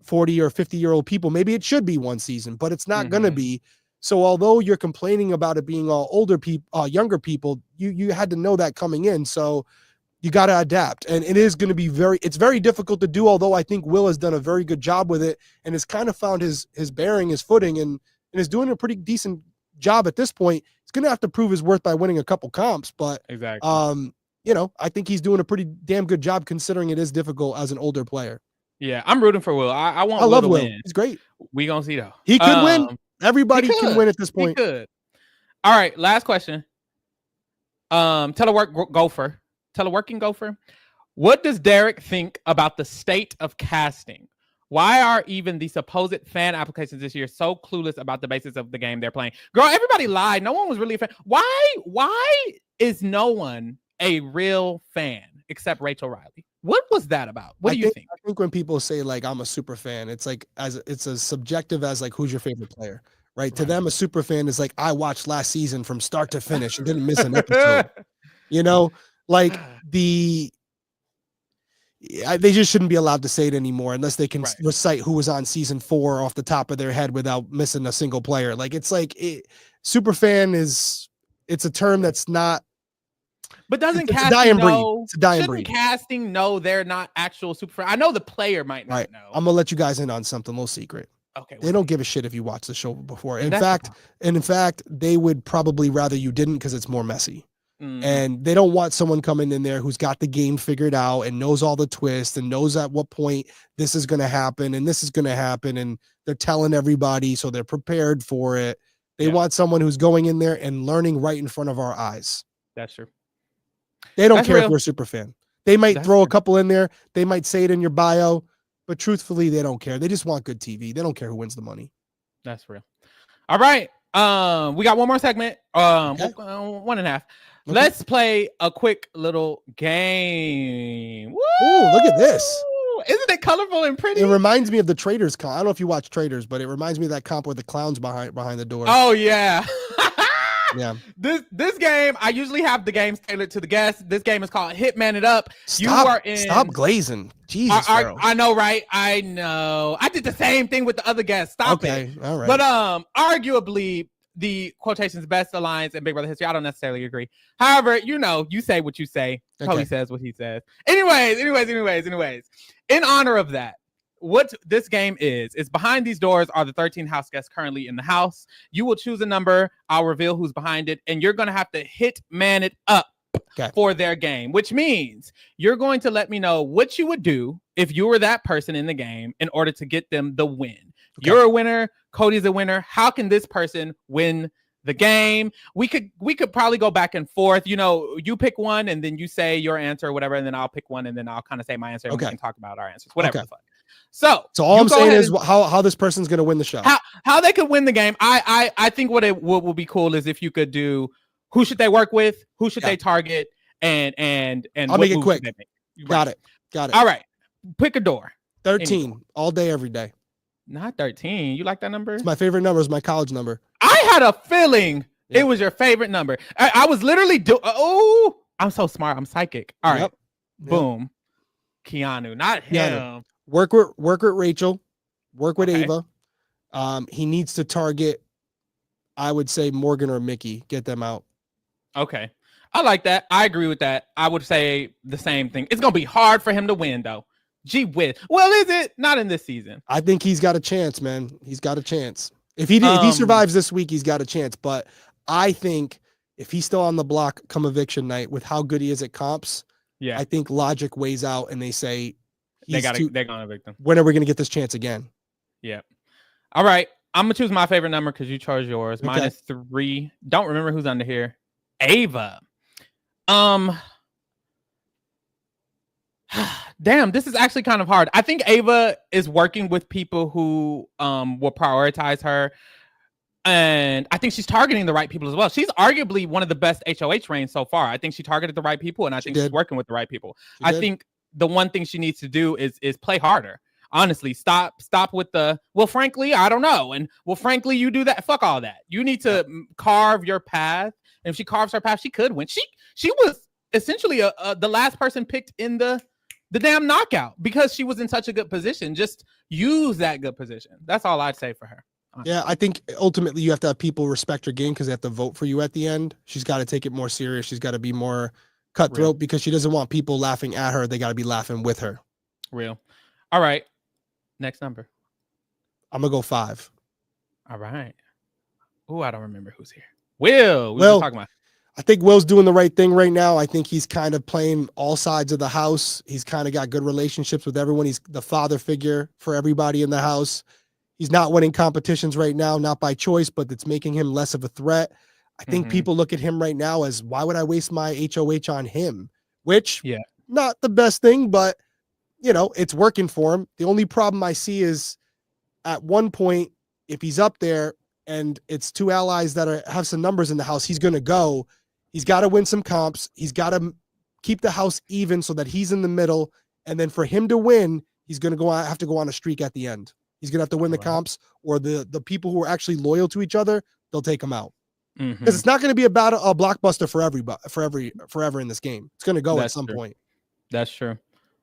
40 or 50-year-old people. Maybe it should be one season, but it's not going to be. So although you're complaining about it being all older people, younger people, you had to know that coming in. So you got to adapt, and it is going to be it's very difficult to do. Although I think Will has done a very good job with it and has kind of found his bearing, his footing, and is doing a pretty decent job at this point. He's going to have to prove his worth by winning a couple comps, but I think he's doing a pretty damn good job considering it is difficult as an older player. Yeah, I'm rooting for Will. I love Will. Win. He's great. We gonna see though. He could win. Everybody can win at this point. He could. All right, last question. Teleworking gopher. What does Derrick think about the state of casting? Why are even the supposed fan applications this year so clueless about the basis of the game they're playing? Girl, everybody lied. No one was really a fan. Why is no one a real fan except Rachel Riley? What was that about? What do you think? I think when people say like I'm a super fan, it's like it's as subjective as like who's your favorite player, right? To them, a super fan is like I watched last season from start to finish and didn't miss an episode. Like they just shouldn't be allowed to say it anymore unless they can recite who was on season 4 off the top of their head without missing a single player. Like super fan it's a term that's not. But doesn't casting know? Shouldn't casting know they're not actual super fan? I know the player might not know. I'm gonna let you guys in on something, a little secret. Okay. They don't give a shit if you watch the show before. In fact, they would probably rather you didn't because it's more messy. And they don't want someone coming in there who's got the game figured out and knows all the twists and knows at what point this is going to happen and this is going to happen. And they're telling everybody so they're prepared for it. They want someone who's going in there and learning right in front of our eyes. That's true. They don't care if we're a super fan. They might throw a couple in there. They might say it in your bio, but truthfully, they don't care. They just want good TV. They don't care who wins the money. That's real. All right. We got one more segment. 1.5. Okay. Let's play a quick little game. Oh, look at this. Isn't it colorful and pretty? It reminds me of the Traders comp. I don't know if you watch Traders, but it reminds me of that comp with the clowns behind the door. Oh, yeah. Yeah. This game, I usually have the games tailored to the guests. This game is called Hitman It Up. Stop glazing. Jesus. I know, right? I know. I did the same thing with the other guests. Stop it. All right. But arguably the quotations best alliance in Big Brother history. I don't necessarily agree. However, you say what you say. Cody says what he says. Anyways. In honor of that, what this game is behind these doors are the 13 house guests currently in the house. You will choose a number. I'll reveal who's behind it. And you're going to have to hitman it up for their game, which means you're going to let me know what you would do if you were that person in the game in order to get them the win. Okay. You're a winner. Cody's a winner. How can this person win the game? We could probably go back and forth. You pick one and then you say your answer or whatever, and then I'll pick one and then I'll kind of say my answer and we can talk about our answers. Whatever the fuck. So all I'm saying is how this person's going to win the show. How they could win the game. I think what will be cool is if you could do who should they work with, who should they target, and I'll make it quick. Got it. All right. Pick a door. 13 all day, every day. Not 13. You like that number? It's my favorite number. It's my college number. I had a feeling it was your favorite number. I was literally I'm so smart. I'm psychic. All right. Boom. Keanu, not him. Work with Rachel. Work with Ava. He needs to target, I would say, Morgan or Mickey. Get them out. Okay. I like that. I agree with that. I would say the same thing. It's going to be hard for him to win, though. Gee whiz. Well, is it? Not in this season. I think he's got a chance, man. He's got a chance. If he survives this week, he's got a chance. But I think if he's still on the block come eviction night with how good he is at comps, I think logic weighs out and they say they're going to evict him. When are we going to get this chance again? Yeah. All right. I'm going to choose my favorite number because you chose yours. Okay. Mine is 3. Don't remember who's under here. Ava. Damn, this is actually kind of hard. I think Ava is working with people who will prioritize her. And I think she's targeting the right people as well. She's arguably one of the best HOH reigns so far. I think she targeted the right people, and I think she's working with the right people. I think the one thing she needs to do is play harder. Honestly, stop with the, well, frankly, I don't know. And well, frankly, you do that. Fuck all that. You need to carve your path. And if she carves her path, she could win. She was essentially the last person picked in the damn knockout because she was in such a good position. Just use that good position. That's all I'd say for her. Yeah, I think ultimately you have to have people respect her game because they have to vote for you at the end. She's got to take it more serious. She's got to be more cutthroat because she doesn't want people laughing at her. They got to be laughing with her. Real. All right. Next number. I'm going to go 5. All right. Oh, I don't remember who's here. Will. We were talking about. I think Will's doing the right thing right now. I think he's kind of playing all sides of the house. He's kind of got good relationships with everyone. He's the father figure for everybody in the house. He's not winning competitions right now, not by choice, but it's making him less of a threat. I think people look at him right now as, why would I waste my HOH on him? Which, not the best thing, but, you know, it's working for him. The only problem I see is at one point, if he's up there and it's 2 allies that have some numbers in the house, he's going to go. He's got to win some comps. He's got to keep the house even so that he's in the middle. And then for him to win, he's going to have to go on a streak at the end. He's going to have to win the comps, or the people who are actually loyal to each other, they'll take him out. Because it's not going to be about a blockbuster for everybody, forever in this game. It's going to go at some point. That's true.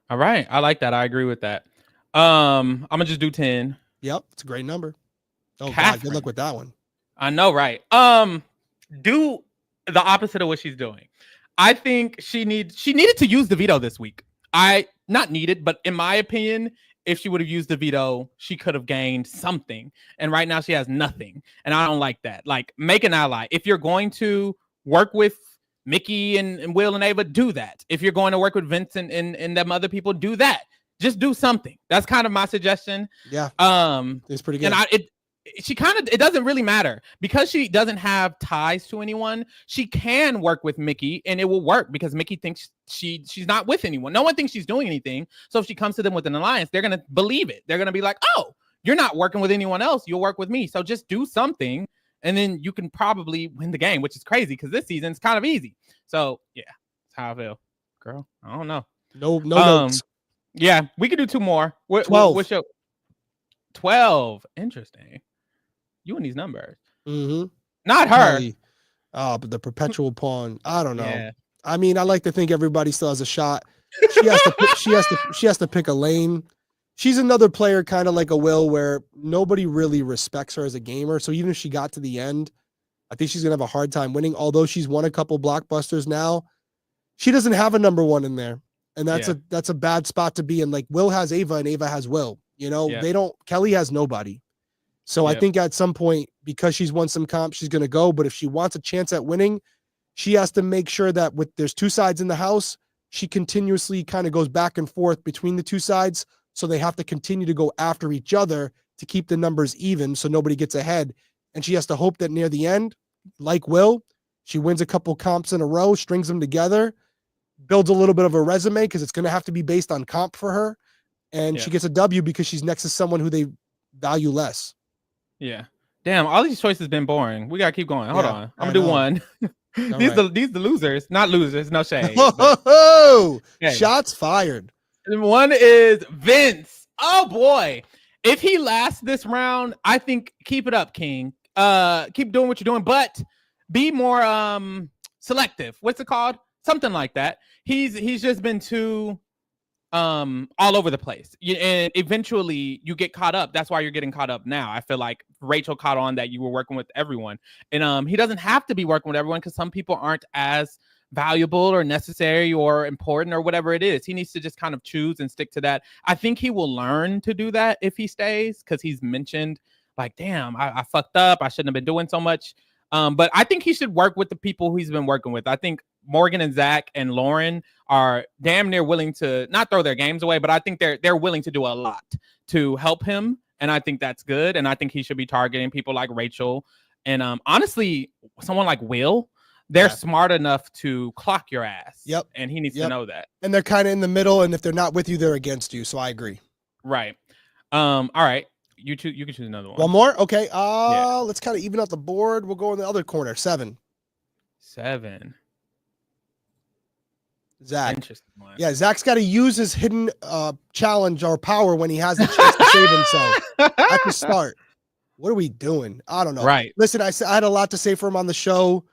All right. I like that. I agree with that. I'm going to just do 10. Yep. It's a great number. Oh, God, good luck with that one. I know, right? Do the opposite of what she's doing. I think she needed to use the veto this week. Not needed, but in my opinion, if she would have used the veto, she could have gained something. And right now she has nothing. And I don't like that. Like, make an ally. If you're going to work with Mickey and Will and Ava, do that. If you're going to work with Vincent and them other people, do that. Just do something. That's kind of my suggestion. Yeah. It's pretty good. And it doesn't really matter because she doesn't have ties to anyone. She can work with Mickey and it will work because Mickey thinks she's not with anyone. No one thinks she's doing anything. So if she comes to them with an alliance, they're going to believe it. They're going to be like, oh, you're not working with anyone else. You'll work with me. So just do something and then you can probably win the game, which is crazy because this season is kind of easy. So yeah, that's how I feel. Girl, I don't know. No notes. Yeah, we could do 2 more. 12. What's your 12? Interesting. You and these numbers. Not her. But the perpetual pawn. I don't know. Yeah. I mean, I like to think everybody still has a shot. She has to pick a lane. She's another player kind of like a Will where nobody really respects her as a gamer. So even if she got to the end, I think she's going to have a hard time winning. Although she's won a couple blockbusters now, she doesn't have a number 1 in there. And that's a bad spot to be in. Like, Will has Ava and Ava has Will. You know, Kelly has nobody. So I think at some point, because she's won some comps, she's going to go. But if she wants a chance at winning, she has to make sure that there's 2 sides in the house, she continuously kind of goes back and forth between the 2 sides. So they have to continue to go after each other to keep the numbers even so nobody gets ahead. And she has to hope that near the end, like Will, she wins a couple comps in a row, strings them together, builds a little bit of a resume because it's going to have to be based on comp for her. And she gets a W because she's next to someone who they value less. Yeah. Damn, all these choices been boring. We gotta keep going. Hold on. I'm gonna do one. These the losers, not losers, no shade. Shots fired. And one is Vince. Oh boy. If he lasts this round, I think keep it up, King. Keep doing what you're doing, but be more selective. What's it called? Something like that. He's just been too all over the place, and eventually you get caught up. That's why you're getting caught up now. I feel like Rachel caught on that you were working with everyone, and he doesn't have to be working with everyone because some people aren't as valuable or necessary or important or whatever it is. He needs to just kind of choose and stick to that. I think he will learn to do that if he stays, because he's mentioned like, damn, I fucked up, I shouldn't have been doing so much. But I think he should work with the people he's been working with. I think Morgan and Zach and Lauren are damn near willing to not throw their games away, but I think they're willing to do a lot to help him. And I think that's good. And I think he should be targeting people like Rachel and honestly, someone like Will. they're smart enough to clock your ass. Yep. And he needs to know that. And they're kind of in the middle, and if they're not with you, they're against you. So I agree. Right. All right. You can choose another one. One more? Okay. Let's kind of even out the board. We'll go in the other corner. 7. Zach. Interesting one. Yeah, Zach's got to use his hidden challenge or power when he has a chance to save himself at the start. What are we doing? I don't know. Right. Listen, I had a lot to say for him on the show.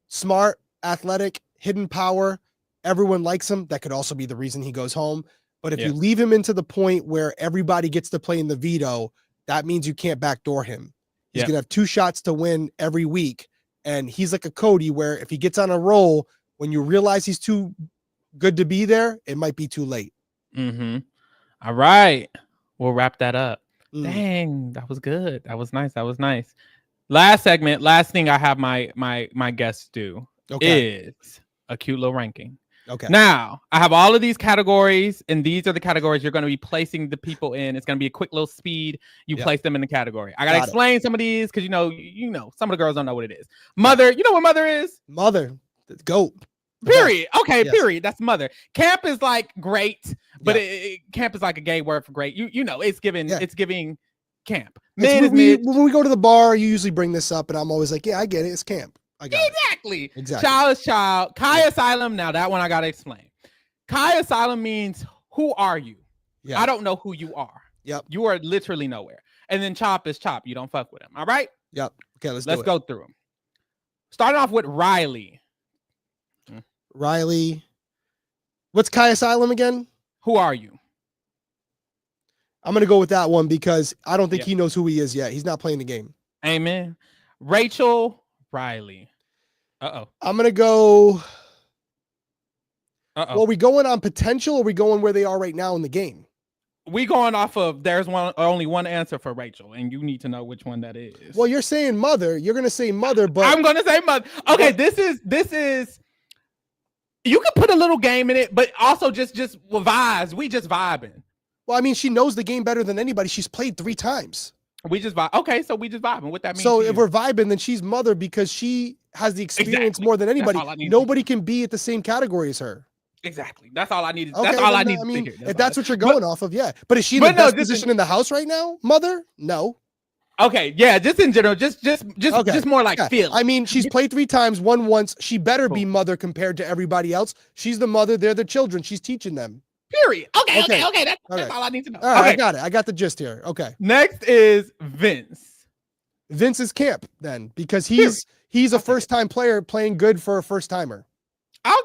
Smart, athletic, hidden power. Everyone likes him. That could also be the reason he goes home. But if you leave him into the point where everybody gets to play in the veto, that means you can't backdoor him. He's going to have 2 shots to win every week. And he's like a Cody where if he gets on a roll, when you realize he's too good to be there, it might be too late. All right. We'll wrap that up. Dang, that was good. That was nice. Last segment, last thing I have my guests do is a cute little ranking. Okay. Now, I have all of these categories, and these are the categories you're going to be placing the people in. It's going to be a quick little speed. You place them in the category. I got to explain some of these because, you know, some of the girls don't know what it is. Mother, you know what mother is? Mother, GOAT. Period. Okay, period. That's mother. Camp is like great, but camp is like a gay word for great. You know, it's giving camp. When we go to the bar, you usually bring this up, and I'm always like, yeah, I get it. It's camp. I got it. Exactly. Child is child. Kai Asylum. Now that one I gotta explain. Kai Asylum means who are you? I don't know who you are. You are literally nowhere. And then Chop is Chop. You don't fuck with him. All right. Okay. Let's go through them. Starting off with Riley. What's Kai Asylum again? Who are you? I'm gonna go with that one because I don't think he knows who he is yet. He's not playing the game. Amen. Rachel Riley. I'm gonna go. Well, are we going on potential, or are we going where they are right now in the game? We going off of there's only one answer for Rachel, and you need to know which one that is. Well, you're saying mother. You're gonna say mother, but I'm gonna say mother. Okay, this is. You can put a little game in it, but also just vibes. We just vibing. Well, I mean, she knows the game better than anybody. She's played 3 times. We just vibe. Okay, so we just vibing. What that means? So if we're vibing, then she's mother because she has the experience more than anybody. Nobody can be at the same category as her. Exactly. That's all I needed. Okay, that's all I need. I mean, if that's what you're going off of, But is she in the best position in the house right now? Mother? No. Okay. Yeah. Just in general. Just more like feel. I mean, she's played 3 times, won once. She better be mother compared to everybody else. She's the mother. They're the children. She's teaching them. Period. Okay. That's all I need to know. All right, I got it. I got the gist here. Okay. Next is Vince. Vince is camp then because he's a first-time player playing good for a first-timer. I'll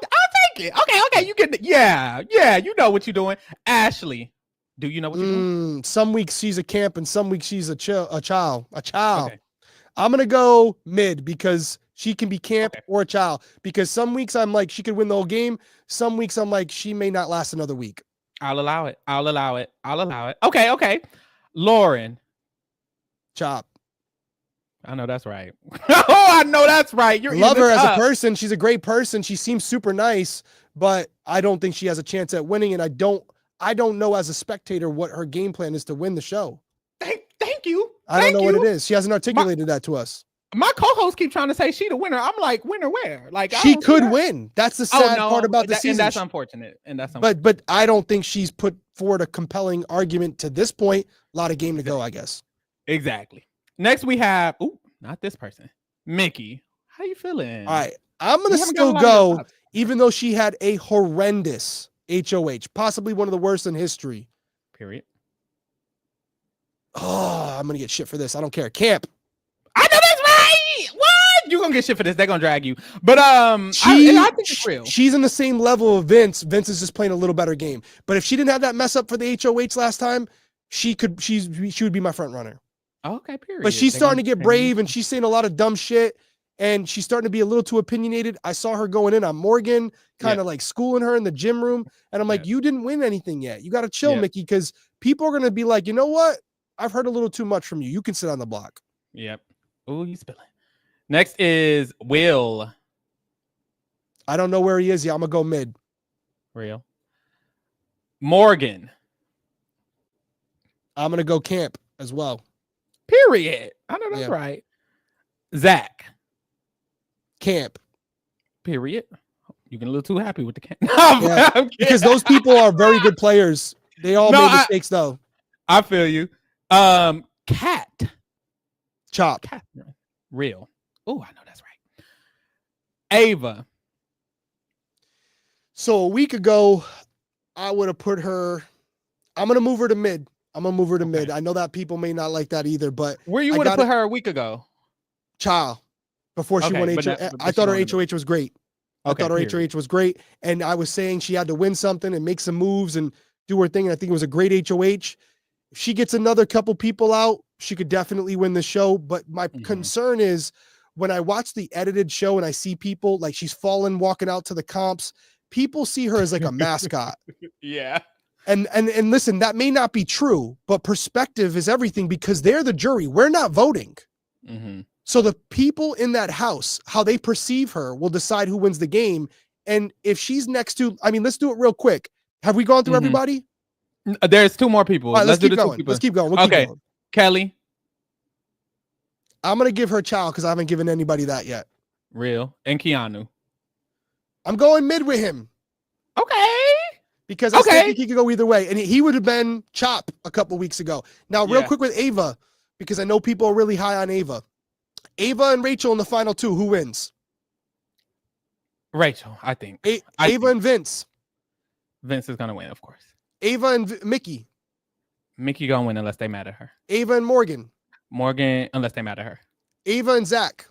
take it. Okay. You get yeah. You know what you're doing. Ashley, do you know what you're doing? Some weeks she's a camp and some weeks she's a child. Okay. I'm gonna go mid because she can be camp or a child. Because some weeks I'm like she could win the whole game. Some weeks I'm like she may not last another week. I'll allow it. Okay. Lauren. Chop. I know that's right. I know that's right. You love her as a person. She's a great person. She seems super nice, but I don't think she has a chance at winning. And I don't know as a spectator what her game plan is to win the show. Thank you. I don't know what it is. She hasn't articulated that to us. My co-host keep trying to say she the winner. I'm like, winner where? Like she could win. That's the sad part about the season. And that's unfortunate. But I don't think she's put forward a compelling argument to this point. A lot of game to go, I guess. Exactly. Next we have not this person. Mickey. How you feeling? All right. I'm gonna still go, even though she had a horrendous HOH, possibly one of the worst in history. Period. Oh, I'm gonna get shit for this. I don't care. Camp. I know that's right. What? You gonna get shit for this? They're gonna drag you. But I think it's real. She's in the same level of Vince. Vince is just playing a little better game. But if she didn't have that mess up for the HOH last time, she would be my front runner. Okay, period. But she's starting to get brave and she's saying a lot of dumb shit and she's starting to be a little too opinionated. I saw her going in on Morgan, kind of like schooling her in the gym room. And I'm like, you didn't win anything yet. You got to chill, Mickey, because people are going to be like, you know what? I've heard a little too much from you. You can sit on the block. Yep. Oh, you spilling. Next is Will. I don't know where he is yet. I'm going to go mid. Real. Morgan. I'm going to go camp as well. Period. I know that's right. Zach. Camp. Period. You getting a little too happy with the can. Yeah, because those people are very good players. They all made mistakes though. I feel you. Cat. Chop. Catherine. Real. Oh, I know that's right. Ava. So a week ago, I would have put her. I'm gonna move her to mid. Mid. I know that people may not like that either, but where you would have put her a week ago? Child. Before she won HOH. I thought her HOH was great. I thought her HOH was great. And I was saying she had to win something and make some moves and do her thing. And I think it was a great HOH. If she gets another couple people out, she could definitely win the show. But my concern is when I watch the edited show and I see people like she's falling, walking out to the comps, people see her as like a mascot. Yeah. And listen, that may not be true, but perspective is everything because they're the jury. We're not voting. So the people in that house, how they perceive her will decide who wins the game. And if she's next to, I mean, let's do it real quick. Have we gone through everybody? There's two more people. All right, let's keep going. Let's keep going. We'll keep going. Kelly. I'm going to give her Chow because I haven't given anybody that yet. Real. And Keanu. I'm going mid with him. Okay. Because I think he could go either way. And he would have been Chop a couple weeks ago. Now, real quick with Ava, because I know people are really high on Ava. Ava and Rachel in the final two, who wins? Rachel, I think. Ava and Vince. Vince is going to win, of course. Ava and Mickey. Mickey going to win unless they mad at her. Ava and Morgan. Morgan, unless they mad at her. Ava and Zach.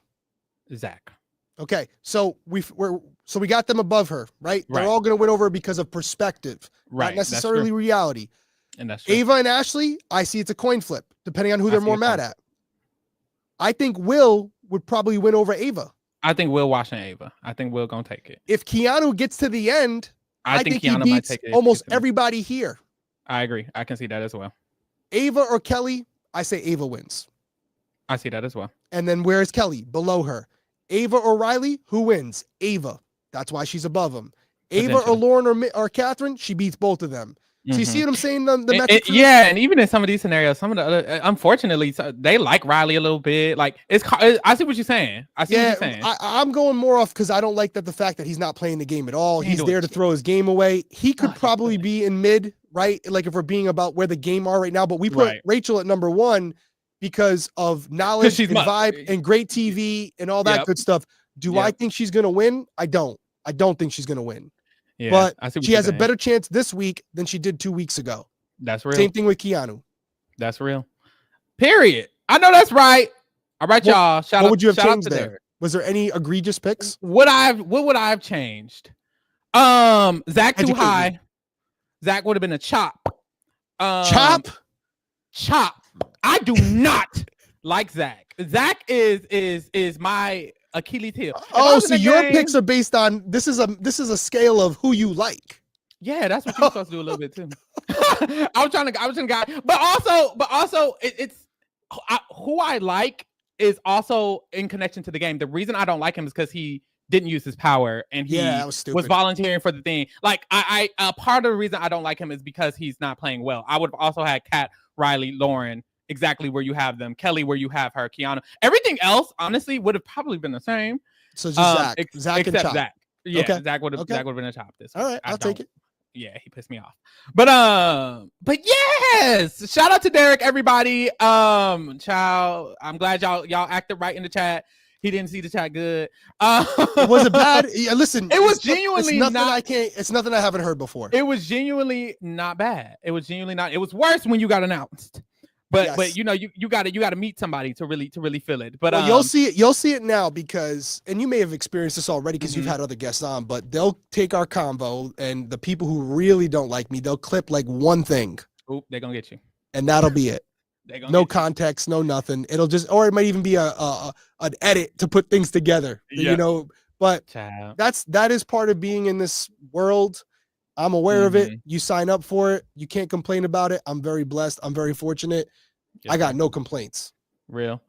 Zach. Okay, so we got them above her, right? They're all going to win over because of perspective, not necessarily reality. And that's true. Ava and Ashley, I see it's a coin flip, depending on who they're more mad at. I think Will would probably win over Ava. I think Will watching Ava. I think Will gonna take it. If Keanu gets to the end, I think Keanu he might beats take it almost everybody here. I agree. I can see that as well. Ava or Kelly, I say Ava wins. I see that as well. And then where is Kelly? Below her. Ava or Riley, who wins? Ava. That's why she's above them. Ava or Lauren or Catherine, she beats both of them. So you see what I'm saying? The metric yeah, and even in some of these scenarios, some of the other, unfortunately, they like Riley a little bit. Like I see what you're saying. I see what you're saying. I'm going more off because I don't like the fact that he's not playing the game at all. He's there to throw his game away. He could probably be in mid, right? Like if we're being about where the game are right now, but we put Rachel at number one because of knowledge and vibe and great TV and all that good stuff. Do I think she's going to win? I don't think she's going to win. Yeah, but she has a better chance this week than she did 2 weeks ago. That's real. Same thing with Keanu. That's real. Period. I know that's right. All right, y'all. What would you have changed there? Was there any egregious picks? What would I have changed? Zach too high. Zach would have been a chop. Chop. I do not like Zach. Zach is my Achilles heel. Oh, so your picks are based on this is a scale of who you like. Yeah, that's what you're supposed to do a little bit too. I was trying to guide, but also it's who I like is also in connection to the game. The reason I don't like him is because he didn't use his power and he was volunteering for the thing. Like I part of the reason I don't like him is because he's not playing well. I would have also had Kat, Riley, Lauren exactly where you have them, Kelly where you have her, Keanu. Everything else, honestly, would have probably been the same. So just Zach and Chop. Zach. Yeah, okay. Zach would have been a chop this week. All right, I'll take it. Yeah, he pissed me off. But yes, shout out to Derrick, everybody. Child, I'm glad y'all acted right in the chat. He didn't see the chat good. Was it bad? Yeah, listen, it was genuinely it's nothing I haven't heard before. It was genuinely not bad. It was genuinely not. It was worse when you got announced. But you know you got to meet somebody to really feel it. But you'll see it now because, and you may have experienced this already because you've had other guests on. But they'll take our convo, and the people who really don't like me, they'll clip like one thing. Oop, they're gonna get you, and that'll be it. No context, no nothing. It'll just, or it might even be an edit to put things together. You know, but that is part of being in this world. I'm aware of it. You sign up for it. You can't complain about it. I'm very blessed. I'm very fortunate. I got no complaints. Real.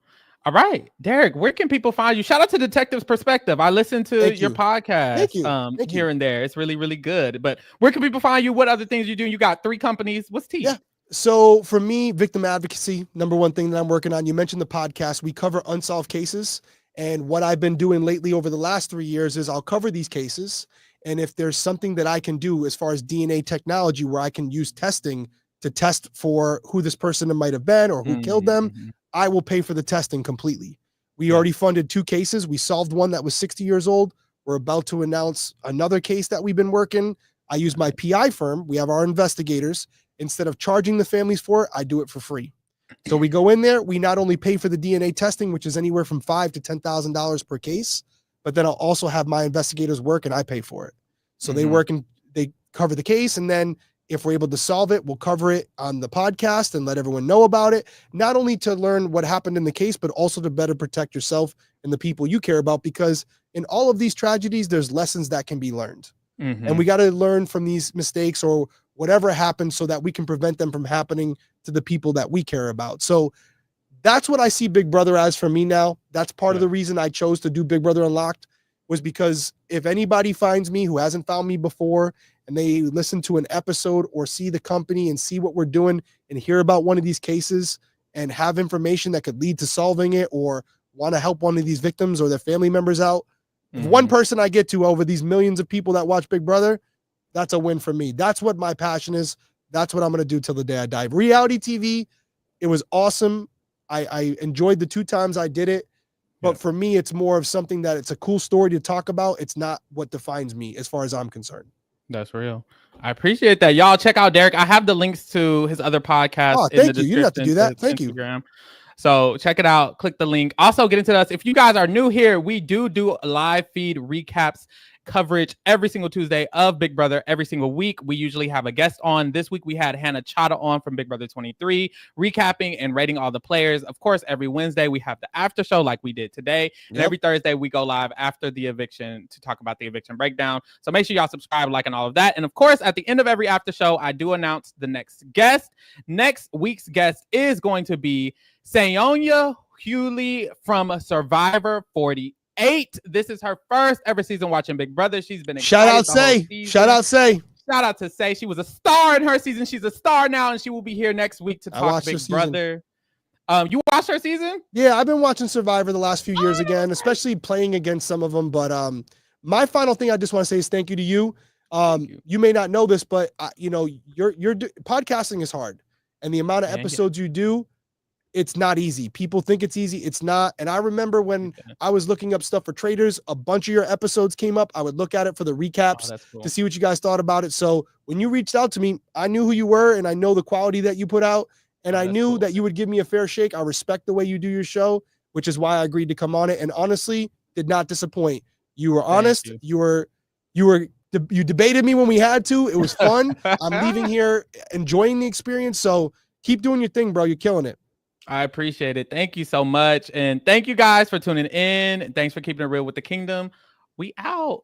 All right, Derrick, where can people find you? Shout out to Detective's Perspective. I listen to your podcast Thank you. here and there. It's really, really good. But where can people find you? What other things you do? You got 3 companies. What's T? Yeah. So for me, victim advocacy, number one thing that I'm working on. You mentioned the podcast. We cover unsolved cases. And what I've been doing lately over the last 3 years is I'll cover these cases. And if there's something that I can do as far as DNA technology where I can use testing to test for who this person might have been or who killed them, I will pay for the testing completely. We already funded 2 cases. We solved one that was 60 years old. We're about to announce another case that we've been working. I use my PI firm. We have our investigators. Instead of charging the families for it, I do it for free. So we go in there. We not only pay for the DNA testing, which is anywhere from $5,000 to $10,000 per case, but then I'll also have my investigators work and I pay for it. So they work and they cover the case. And then if we're able to solve it, we'll cover it on the podcast and let everyone know about it, not only to learn what happened in the case, but also to better protect yourself and the people you care about, because in all of these tragedies, there's lessons that can be learned. And we got to learn from these mistakes or whatever happened so that we can prevent them from happening to the people that we care about. So that's what I see Big Brother as for me now. That's part of the reason I chose to do Big Brother Unlocked, was because if anybody finds me who hasn't found me before and they listen to an episode or see the company and see what we're doing and hear about one of these cases and have information that could lead to solving it or want to help one of these victims or their family members out, if one person I get to over these millions of people that watch Big Brother, that's a win for me. That's what my passion is. That's what I'm going to do till the day I die. Reality TV, it was awesome. I enjoyed the 2 times I did it. But for me, it's more of something that it's a cool story to talk about. It's not what defines me as far as I'm concerned. That's real. I appreciate that. Y'all check out Derrick. I have the links to his other podcasts in the description. You didn't have to do that. Thank you. So check it out. Click the link. Also get into us. If you guys are new here, we do live feed recaps coverage every single Tuesday of Big Brother every single week. We usually have a guest on. This week we had Hannah Chada on from Big Brother 23, recapping and rating all the players. Of course, every Wednesday we have the after show like we did today. And every Thursday we go live after the eviction to talk about the eviction breakdown. So make sure y'all subscribe, like, and all of that. And of course, at the end of every after show, I do announce the next guest. Next week's guest is going to be Sayonya Hewley from Survivor 48. This is her first ever season watching Big Brother. She's been shout out Say. Shout out to Say. She was a star in her season. She's a star now, and she will be here next week to talk Big Brother. You watched her season? Yeah, I've been watching Survivor the last few years again, especially playing against some of them. But my final thing I just want to say is thank you to you. You may not know this, but your podcasting is hard, and the amount of episodes you do, it's not easy. People think it's easy. It's not. And I remember when I was looking up stuff for traders, a bunch of your episodes came up. I would look at it for the recaps to see what you guys thought about it. So when you reached out to me, I knew who you were and I know the quality that you put out. And I knew that you would give me a fair shake. I respect the way you do your show, which is why I agreed to come on it. And honestly, did not disappoint. You were honest. You debated me when we had to. It was fun. I'm leaving here enjoying the experience. So keep doing your thing, bro. You're killing it. I appreciate it. Thank you so much. And thank you guys for tuning in. Thanks for keeping it real with the kingdom. We out.